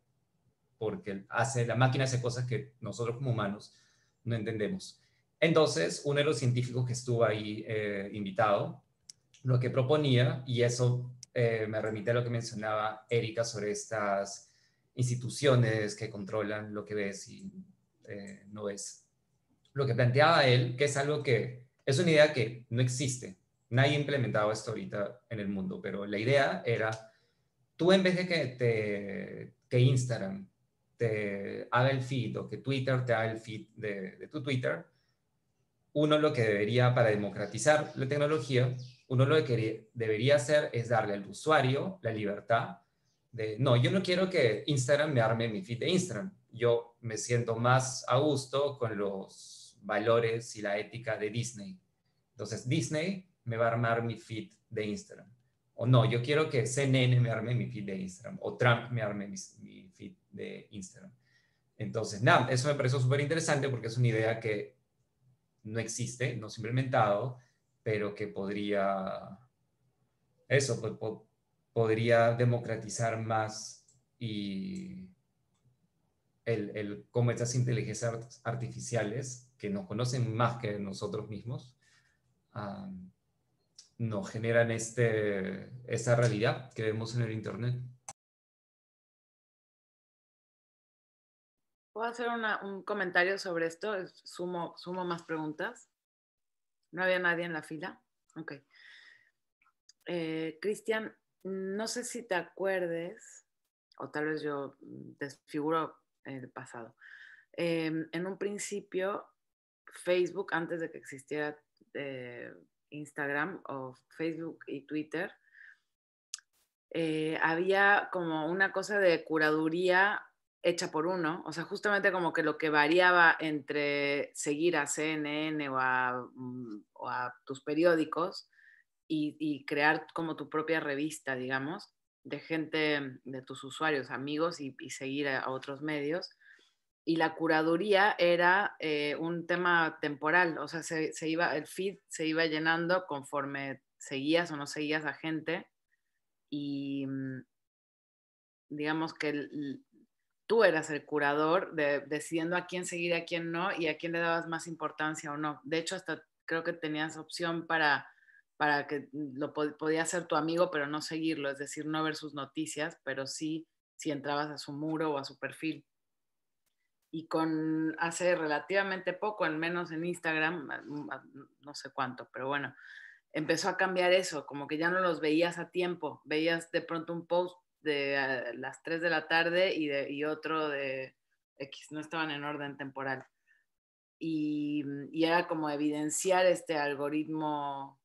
porque la máquina hace cosas que nosotros como humanos no entendemos. Entonces, uno de los científicos que estuvo ahí invitado lo que proponía, y eso me remite a lo que mencionaba Erika sobre estas instituciones que controlan lo que ves y no ves. Lo que planteaba él, que es algo que es una idea que no existe. Nadie ha implementado esto ahorita en el mundo, pero la idea era, tú en vez de que Instagram te haga el feed o que Twitter te haga el feed de tu Twitter, uno lo que debería, para democratizar la tecnología, uno lo que debería hacer es darle al usuario la libertad de, no, yo no quiero que Instagram me arme mi feed de Instagram. Yo me siento más a gusto con los valores y la ética de Disney. Entonces, Disney me va a armar mi feed de Instagram. O no, yo quiero que CNN me arme mi feed de Instagram. O Trump me arme mi feed de Instagram. Entonces, nada, eso me pareció súper interesante porque es una idea que no existe, no se ha implementado, pero que podría, eso, podría democratizar más y cómo estas inteligencias artificiales, que nos conocen más que nosotros mismos, nos generan esa realidad que vemos en el Internet. ¿Puedo hacer un comentario sobre esto? Sumo más preguntas. ¿No había nadie en la fila? Ok. Cristian, no sé si te acuerdes, o tal vez yo desfiguro el pasado. En un principio, Facebook, antes de que existiera Instagram o Facebook y Twitter, había como una cosa de curaduría hecha por uno, o sea, justamente como que lo que variaba entre seguir a CNN o a tus periódicos y crear como tu propia revista, digamos, de gente, de tus usuarios, amigos y seguir a otros medios. Y la curaduría era un tema temporal, o sea, el feed se iba llenando conforme seguías o no seguías a gente y digamos que tú eras el curador decidiendo a quién seguir, a quién no y a quién le dabas más importancia o no. De hecho, hasta creo que tenías opción para que podía ser tu amigo, pero no seguirlo, es decir, no ver sus noticias, pero sí si entrabas a su muro o a su perfil. Y hace relativamente poco, al menos en Instagram, no sé cuánto, pero bueno, empezó a cambiar eso, como que ya no los veías a tiempo, veías de pronto un post de las 3 de la tarde y otro de X, no estaban en orden temporal. Y era como evidenciar este algoritmo,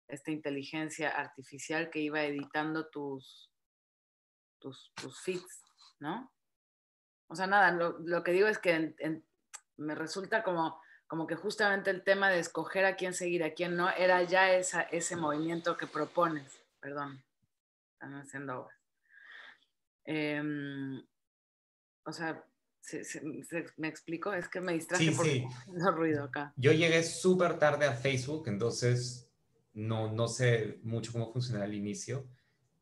esta inteligencia artificial que iba editando tus feeds, ¿no? O sea, nada, lo que digo es que me resulta como que justamente el tema de escoger a quién seguir, a quién no, era ya ese movimiento que propones. Perdón, están haciendo obras. O sea, ¿me explico? Es que me distraje porque está haciendo ruido acá. Yo llegué súper tarde a Facebook, entonces no sé mucho cómo funciona al inicio.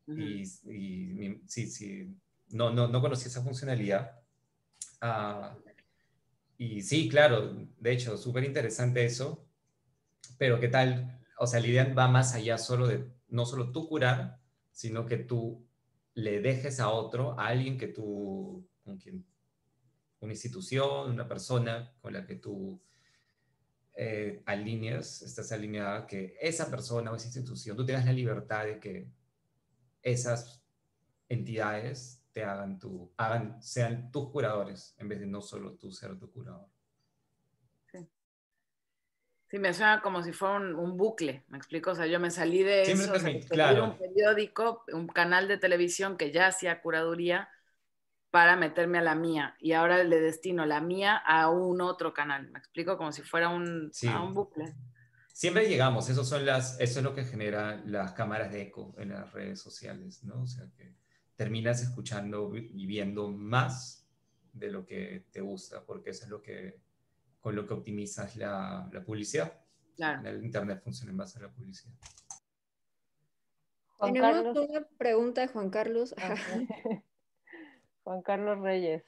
Y sí, no conocí esa funcionalidad. Y sí, claro, de hecho, súper interesante eso, pero ¿qué tal? O sea, la idea va más allá solo de, no solo tú curar, sino que tú le dejes a otro, a alguien que tú, una institución, una persona con la que tú alineas, estás alineada, que esa persona o esa institución, tú tengas la libertad de que esas entidades sean tus curadores, en vez de no solo tú ser tu curador. Sí, me suena como si fuera un bucle, ¿me explico? O sea, yo me salí de eso, o sea, de claro. un periódico, un canal de televisión que ya hacía curaduría para meterme a la mía, y ahora le destino la mía a un otro canal, ¿me explico? Como si fuera un bucle. Siempre llegamos, eso es lo que genera las cámaras de eco en las redes sociales, ¿no? O sea, que terminas escuchando y viendo más de lo que te gusta, porque eso es con lo que optimizas la publicidad. Claro. El Internet funciona en base a la publicidad. Tenemos una pregunta de Juan Carlos. Juan Carlos Reyes.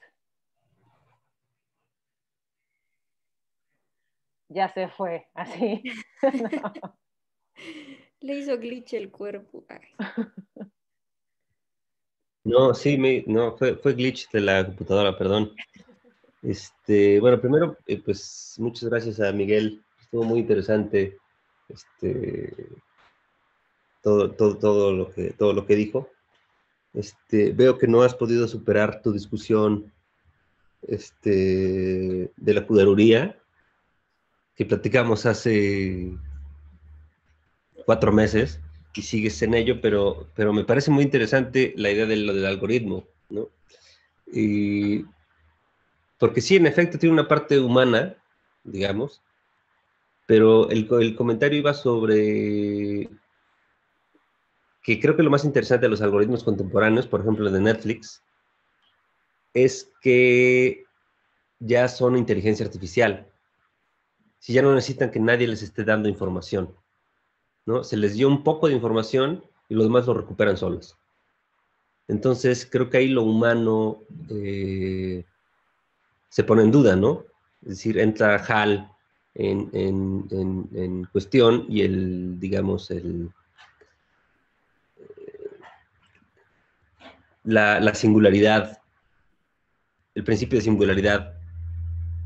Ya se fue, así. No. Le hizo glitch el cuerpo. Ay. No, sí, no, fue glitch de la computadora, perdón. Bueno, primero, pues muchas gracias a Miguel. Estuvo muy interesante todo lo que dijo. Veo que no has podido superar tu discusión de la cuderuría que platicamos hace 4 meses y sigues en ello, pero me parece muy interesante la idea de lo del algoritmo, ¿no? Y porque sí, en efecto, tiene una parte humana, digamos, pero el comentario iba sobre que creo que lo más interesante de los algoritmos contemporáneos, por ejemplo, de Netflix, es que ya son inteligencia artificial. Si ya no necesitan que nadie les esté dando información, ¿no? Se les dio un poco de información y los demás lo recuperan solos. Entonces, creo que ahí lo humano se pone en duda, ¿no? Es decir, entra HAL en cuestión y la singularidad, el principio de singularidad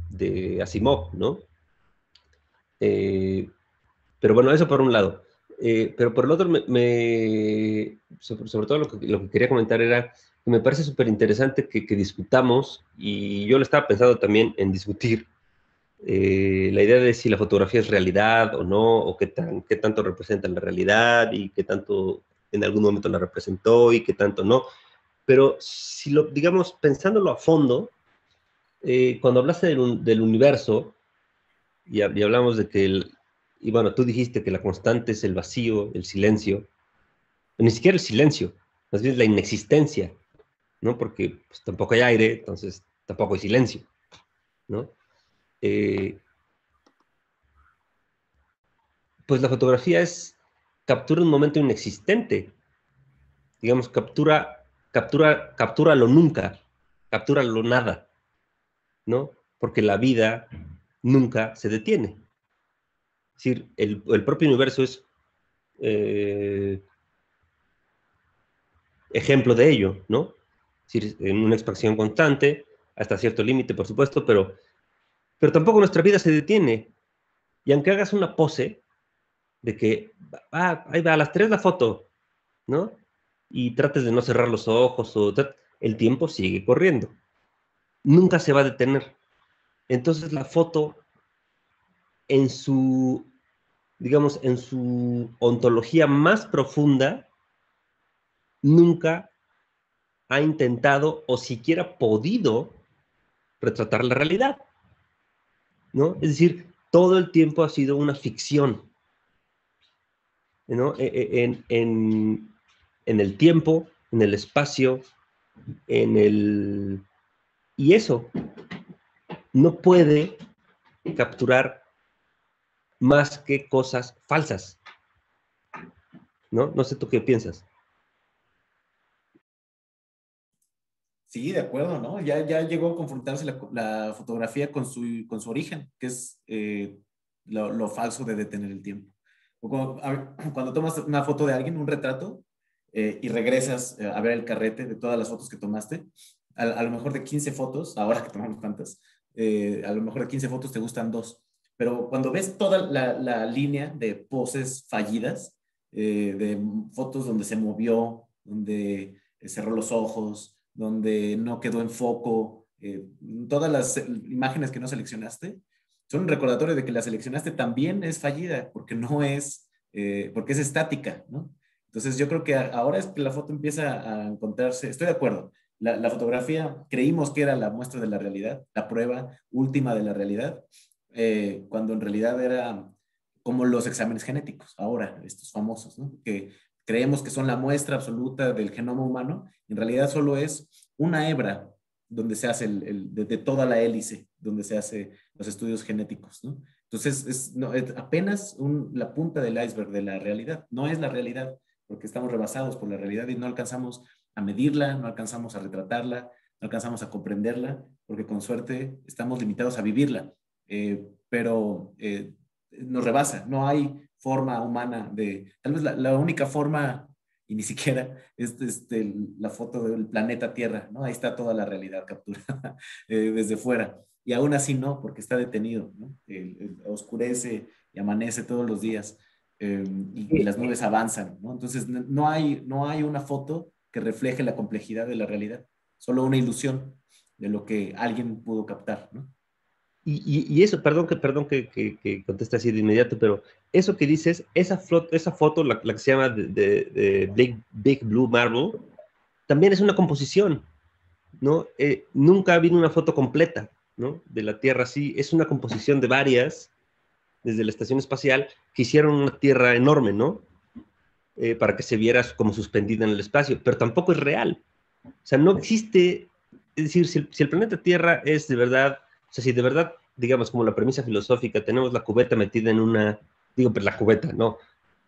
de Asimov, ¿no? Pero bueno, eso por un lado. Pero por el otro, sobre todo lo que quería comentar era que me parece súper interesante que discutamos, y yo lo estaba pensando también en discutir, la idea de si la fotografía es realidad o no, o qué tanto representa la realidad, y qué tanto en algún momento la representó, y qué tanto no. Pero si digamos, pensándolo a fondo, cuando hablaste del universo, y hablamos de que y bueno, tú dijiste que la constante es el vacío, el silencio, ni siquiera el silencio, más bien es la inexistencia, ¿no? Porque pues, tampoco hay aire, entonces tampoco hay silencio, ¿no? Pues la fotografía captura un momento inexistente, digamos, captura lo nunca, captura lo nada, ¿no? Porque la vida nunca se detiene. Es decir, el propio universo es ejemplo de ello, ¿no? Es decir, en una expansión constante, hasta cierto límite, por supuesto, pero tampoco nuestra vida se detiene. Y aunque hagas una pose de que, ahí va, a las 3 la foto, ¿no? Y trates de no cerrar los ojos, el tiempo sigue corriendo. Nunca se va a detener. Entonces la foto, en su, digamos, en su ontología más profunda, nunca ha intentado o siquiera podido retratar la realidad, ¿no? Es decir, todo el tiempo ha sido una ficción, ¿no? En el tiempo, en el espacio, y eso no puede capturar más que cosas falsas, ¿no? No sé tú qué piensas. Sí, de acuerdo, ¿no? Ya llegó a confrontarse la fotografía con su origen, que es lo falso de detener el tiempo. O cuando tomas una foto de alguien, un retrato, y regresas a ver el carrete de todas las fotos que tomaste, a lo mejor de 15 fotos, ahora que tomamos tantas, a lo mejor de 15 fotos te gustan 2. Pero cuando ves toda la línea de poses fallidas, de fotos donde se movió, donde cerró los ojos, donde no quedó en foco, todas las imágenes que no seleccionaste, son un recordatorio de que la seleccionaste también es fallida, porque no es, porque es estática, ¿no? Entonces yo creo que ahora es que la foto empieza a encontrarse, estoy de acuerdo, la fotografía creímos que era la muestra de la realidad, la prueba última de la realidad, cuando en realidad era como los exámenes genéticos, ahora, estos famosos, ¿no? Que creemos que son la muestra absoluta del genoma humano, en realidad solo es una hebra donde se hace de toda la hélice, donde se hace los estudios genéticos, ¿no? Entonces, es apenas la punta del iceberg de la realidad, no es la realidad, porque estamos rebasados por la realidad y no alcanzamos a medirla, no alcanzamos a retratarla, no alcanzamos a comprenderla, porque con suerte estamos limitados a vivirla, pero nos rebasa, no hay forma humana, tal vez la única forma, y ni siquiera es la foto del planeta Tierra, ¿no? Ahí está toda la realidad capturada desde fuera. Y aún así no, porque está detenido, ¿no? Oscurece y amanece todos los días y las nubes avanzan, ¿no? Entonces no hay una foto que refleje la complejidad de la realidad, solo una ilusión de lo que alguien pudo captar, ¿no? Y eso, perdón que conteste así de inmediato, pero eso que dices, esa foto, la que se llama de Big Blue Marble, también es una composición, ¿no? Nunca ha habido una foto completa, ¿no? De la Tierra así, es una composición de varias, desde la estación espacial, que hicieron una Tierra enorme, ¿no? Para que se viera como suspendida en el espacio, pero tampoco es real. O sea, no existe, es decir, si el planeta Tierra es de verdad, o sea, si de verdad, digamos, como la premisa filosófica, tenemos la cubeta metida en una, digo, pero la cubeta, no,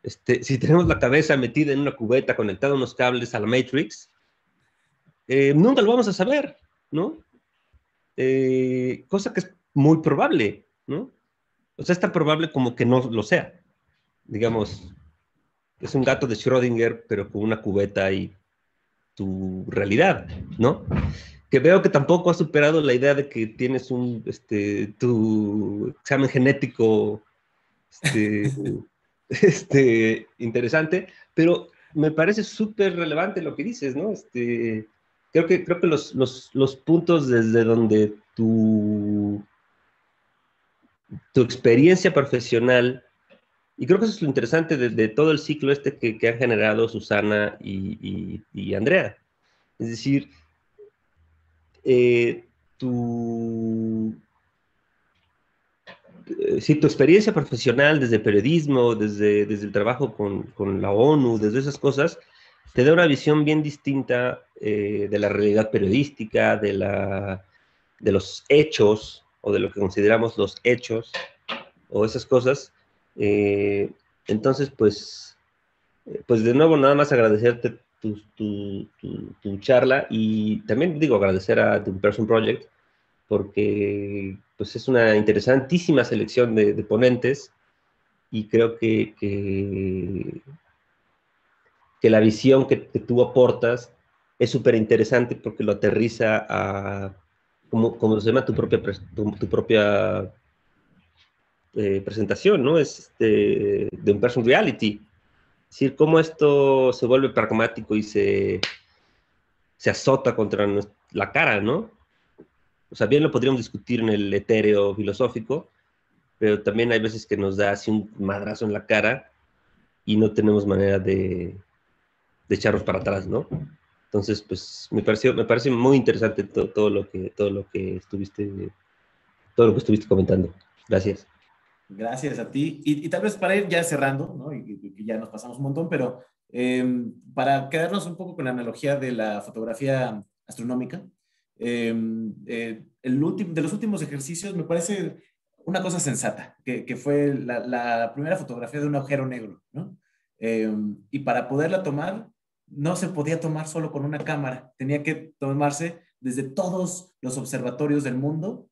si tenemos la cabeza metida en una cubeta conectada a unos cables a la Matrix, nunca lo vamos a saber, ¿no? Cosa que es muy probable, ¿no? O sea, es tan probable como que no lo sea. Digamos, es un gato de Schrödinger, pero con una cubeta y tu realidad, ¿no? Que veo que tampoco has superado la idea de que tienes tu examen genético interesante, pero me parece súper relevante lo que dices, ¿no? Creo que los puntos desde donde tu experiencia profesional, y creo que eso es lo interesante de todo el ciclo que han generado Susana y Andrea. Es decir, tu experiencia profesional desde periodismo, desde el trabajo con la ONU, desde esas cosas, te da una visión bien distinta de la realidad periodística, de los hechos, o de lo que consideramos los hechos, o esas cosas. Entonces, pues de nuevo, nada más agradecerte tu charla, y también digo agradecer a The In-Person Project, porque pues es una interesantísima selección de ponentes, y creo que la visión que tú aportas es súper interesante, porque lo aterriza a, como se llama tu propia presentación, ¿no? Es de In-Person Reality. Es decir, cómo esto se vuelve pragmático y se azota contra la cara, ¿no? O sea, bien lo podríamos discutir en el etéreo filosófico, pero también hay veces que nos da así un madrazo en la cara y no tenemos manera de echarnos para atrás, ¿no? Entonces, pues, me parece muy interesante todo lo que estuviste comentando. Gracias. Gracias a ti. Y tal vez para ir ya cerrando, ¿no? Y ya nos pasamos un montón, pero para quedarnos un poco con la analogía de la fotografía astronómica, de los últimos ejercicios me parece una cosa sensata, que fue la primera fotografía de un agujero negro, ¿no? Y para poderla tomar, no se podía tomar solo con una cámara, tenía que tomarse desde todos los observatorios del mundo,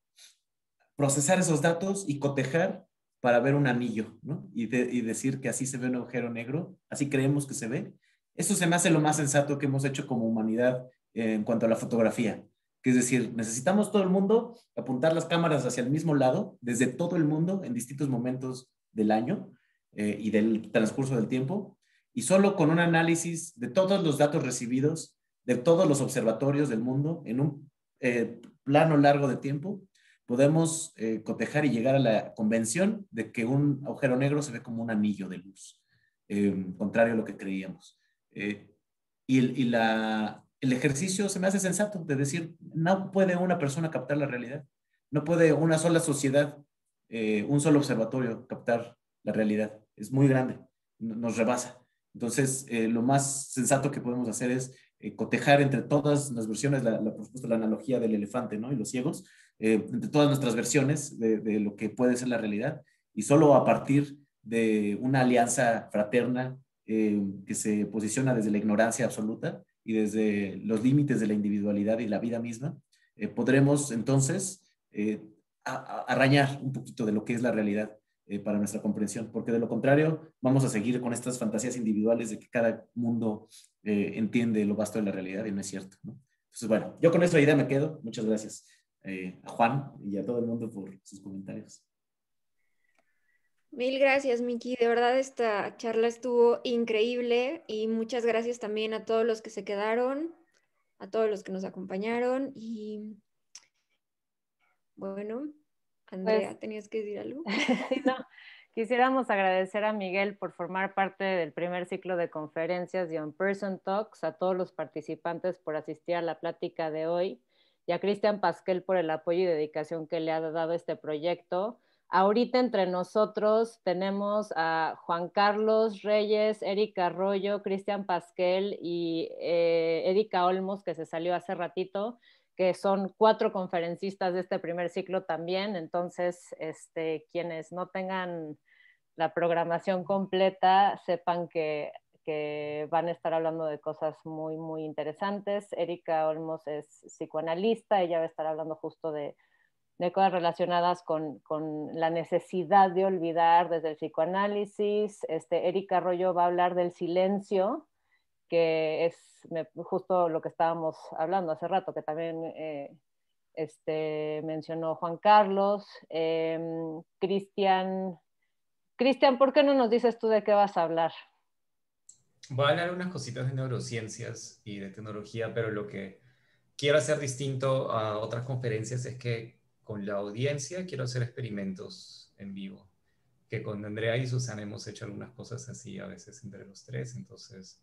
procesar esos datos y cotejar para ver un anillo, ¿no? Y decir que así se ve un agujero negro, así creemos que se ve. Eso se me hace lo más sensato que hemos hecho como humanidad en cuanto a la fotografía. Que es decir, necesitamos todo el mundo apuntar las cámaras hacia el mismo lado, desde todo el mundo, en distintos momentos del año y del transcurso del tiempo, y solo con un análisis de todos los datos recibidos, de todos los observatorios del mundo, en un plano largo de tiempo, podemos cotejar y llegar a la convención de que un agujero negro se ve como un anillo de luz, contrario a lo que creíamos. El ejercicio se me hace sensato de decir, no puede una persona captar la realidad, no puede una sola sociedad, un solo observatorio captar la realidad. Es muy grande, nos rebasa. Entonces, lo más sensato que podemos hacer es cotejar entre todas las versiones, por supuesto, la analogía del elefante, ¿no? Y los ciegos, entre todas nuestras versiones de lo que puede ser la realidad, y solo a partir de una alianza fraterna que se posiciona desde la ignorancia absoluta y desde los límites de la individualidad y la vida misma, podremos entonces arañar un poquito de lo que es la realidad para nuestra comprensión, porque de lo contrario vamos a seguir con estas fantasías individuales de que cada mundo entiende lo vasto de la realidad y no es cierto, ¿no? Entonces, bueno, yo con esa idea me quedo. Muchas gracias a Juan y a todo el mundo por sus comentarios. Mil gracias, Miki. De verdad, esta charla estuvo increíble y muchas gracias también a todos los que se quedaron, a todos los que nos acompañaron y bueno, Andrea, Pues, ¿tenías que decir algo? sí, no. Quisiéramos agradecer a Miguel por formar parte del primer ciclo de conferencias de On Person Talks, a todos los participantes por asistir a la plática de hoy y a Cristian Pasquel por el apoyo y dedicación que le ha dado este proyecto. Ahorita entre nosotros tenemos a Juan Carlos Reyes, Erika Arroyo, Cristian Pasquel y Erika Olmos, que se salió hace ratito, que son 4 conferencistas de este primer ciclo también. Entonces, quienes no tengan la programación completa, sepan que van a estar hablando de cosas muy, muy interesantes. Erika Olmos es psicoanalista, ella va a estar hablando justo de cosas relacionadas con la necesidad de olvidar desde el psicoanálisis. Erika Arroyo va a hablar del silencio, que es justo lo que estábamos hablando hace rato, que también mencionó Juan Carlos. Cristian, ¿por qué no nos dices tú de qué vas a hablar? Voy a hablar unas cositas de neurociencias y de tecnología, pero lo que quiero hacer distinto a otras conferencias es que con la audiencia quiero hacer experimentos en vivo, que con Andrea y Susana hemos hecho algunas cosas así a veces entre los 3, entonces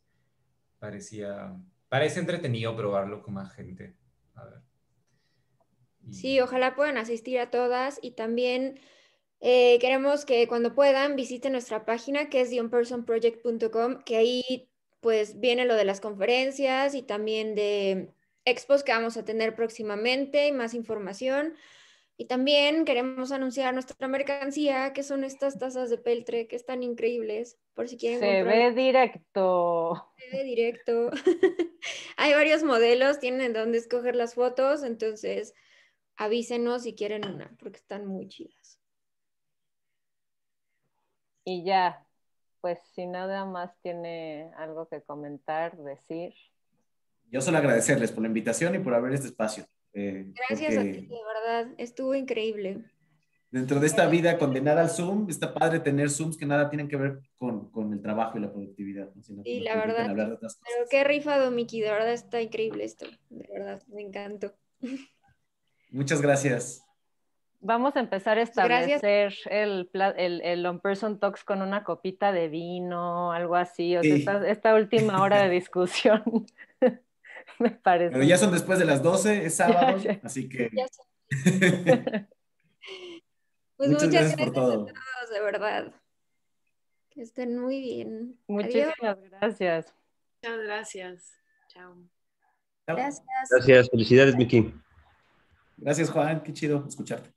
parece entretenido probarlo con más gente. A ver. Sí, ojalá puedan asistir a todas y también queremos que cuando puedan visiten nuestra página que es theonpersonproject.com, que ahí pues viene lo de las conferencias y también de expos que vamos a tener próximamente y más información. Y también queremos anunciar nuestra mercancía, que son estas tazas de peltre que están increíbles, por si quieren Se comprar. ve directo. Se ve directo. Hay varios modelos, tienen donde escoger las fotos, entonces avísenos si quieren una, porque están muy chidas. Y ya, pues si nada más tiene algo que comentar, decir. Yo solo agradecerles por la invitación y por abrir este espacio. Gracias a ti, de verdad, estuvo increíble. Dentro de esta vida condenada al Zoom, está padre tener Zooms que nada tienen que ver con el trabajo y la productividad, ¿no? Sino que Sí, nos la permiten verdad. hablar de otras cosas. Pero qué rifado, Miki, de verdad está increíble esto. De verdad, me encantó. Muchas gracias. Vamos a empezar a Gracias. establecer el On Person Talks con una copita de vino, algo así. O sea, Sí. esta última hora de discusión me parece. Pero ya son después de las 12, es sábado, así que... Pues Muchas muchas gracias por gracias a todo. todos, de verdad. Que estén muy bien. Adiós. Muchísimas gracias. Muchas gracias. Chao. Gracias. Gracias, felicidades, Miki. Gracias, Juan. Qué chido escucharte.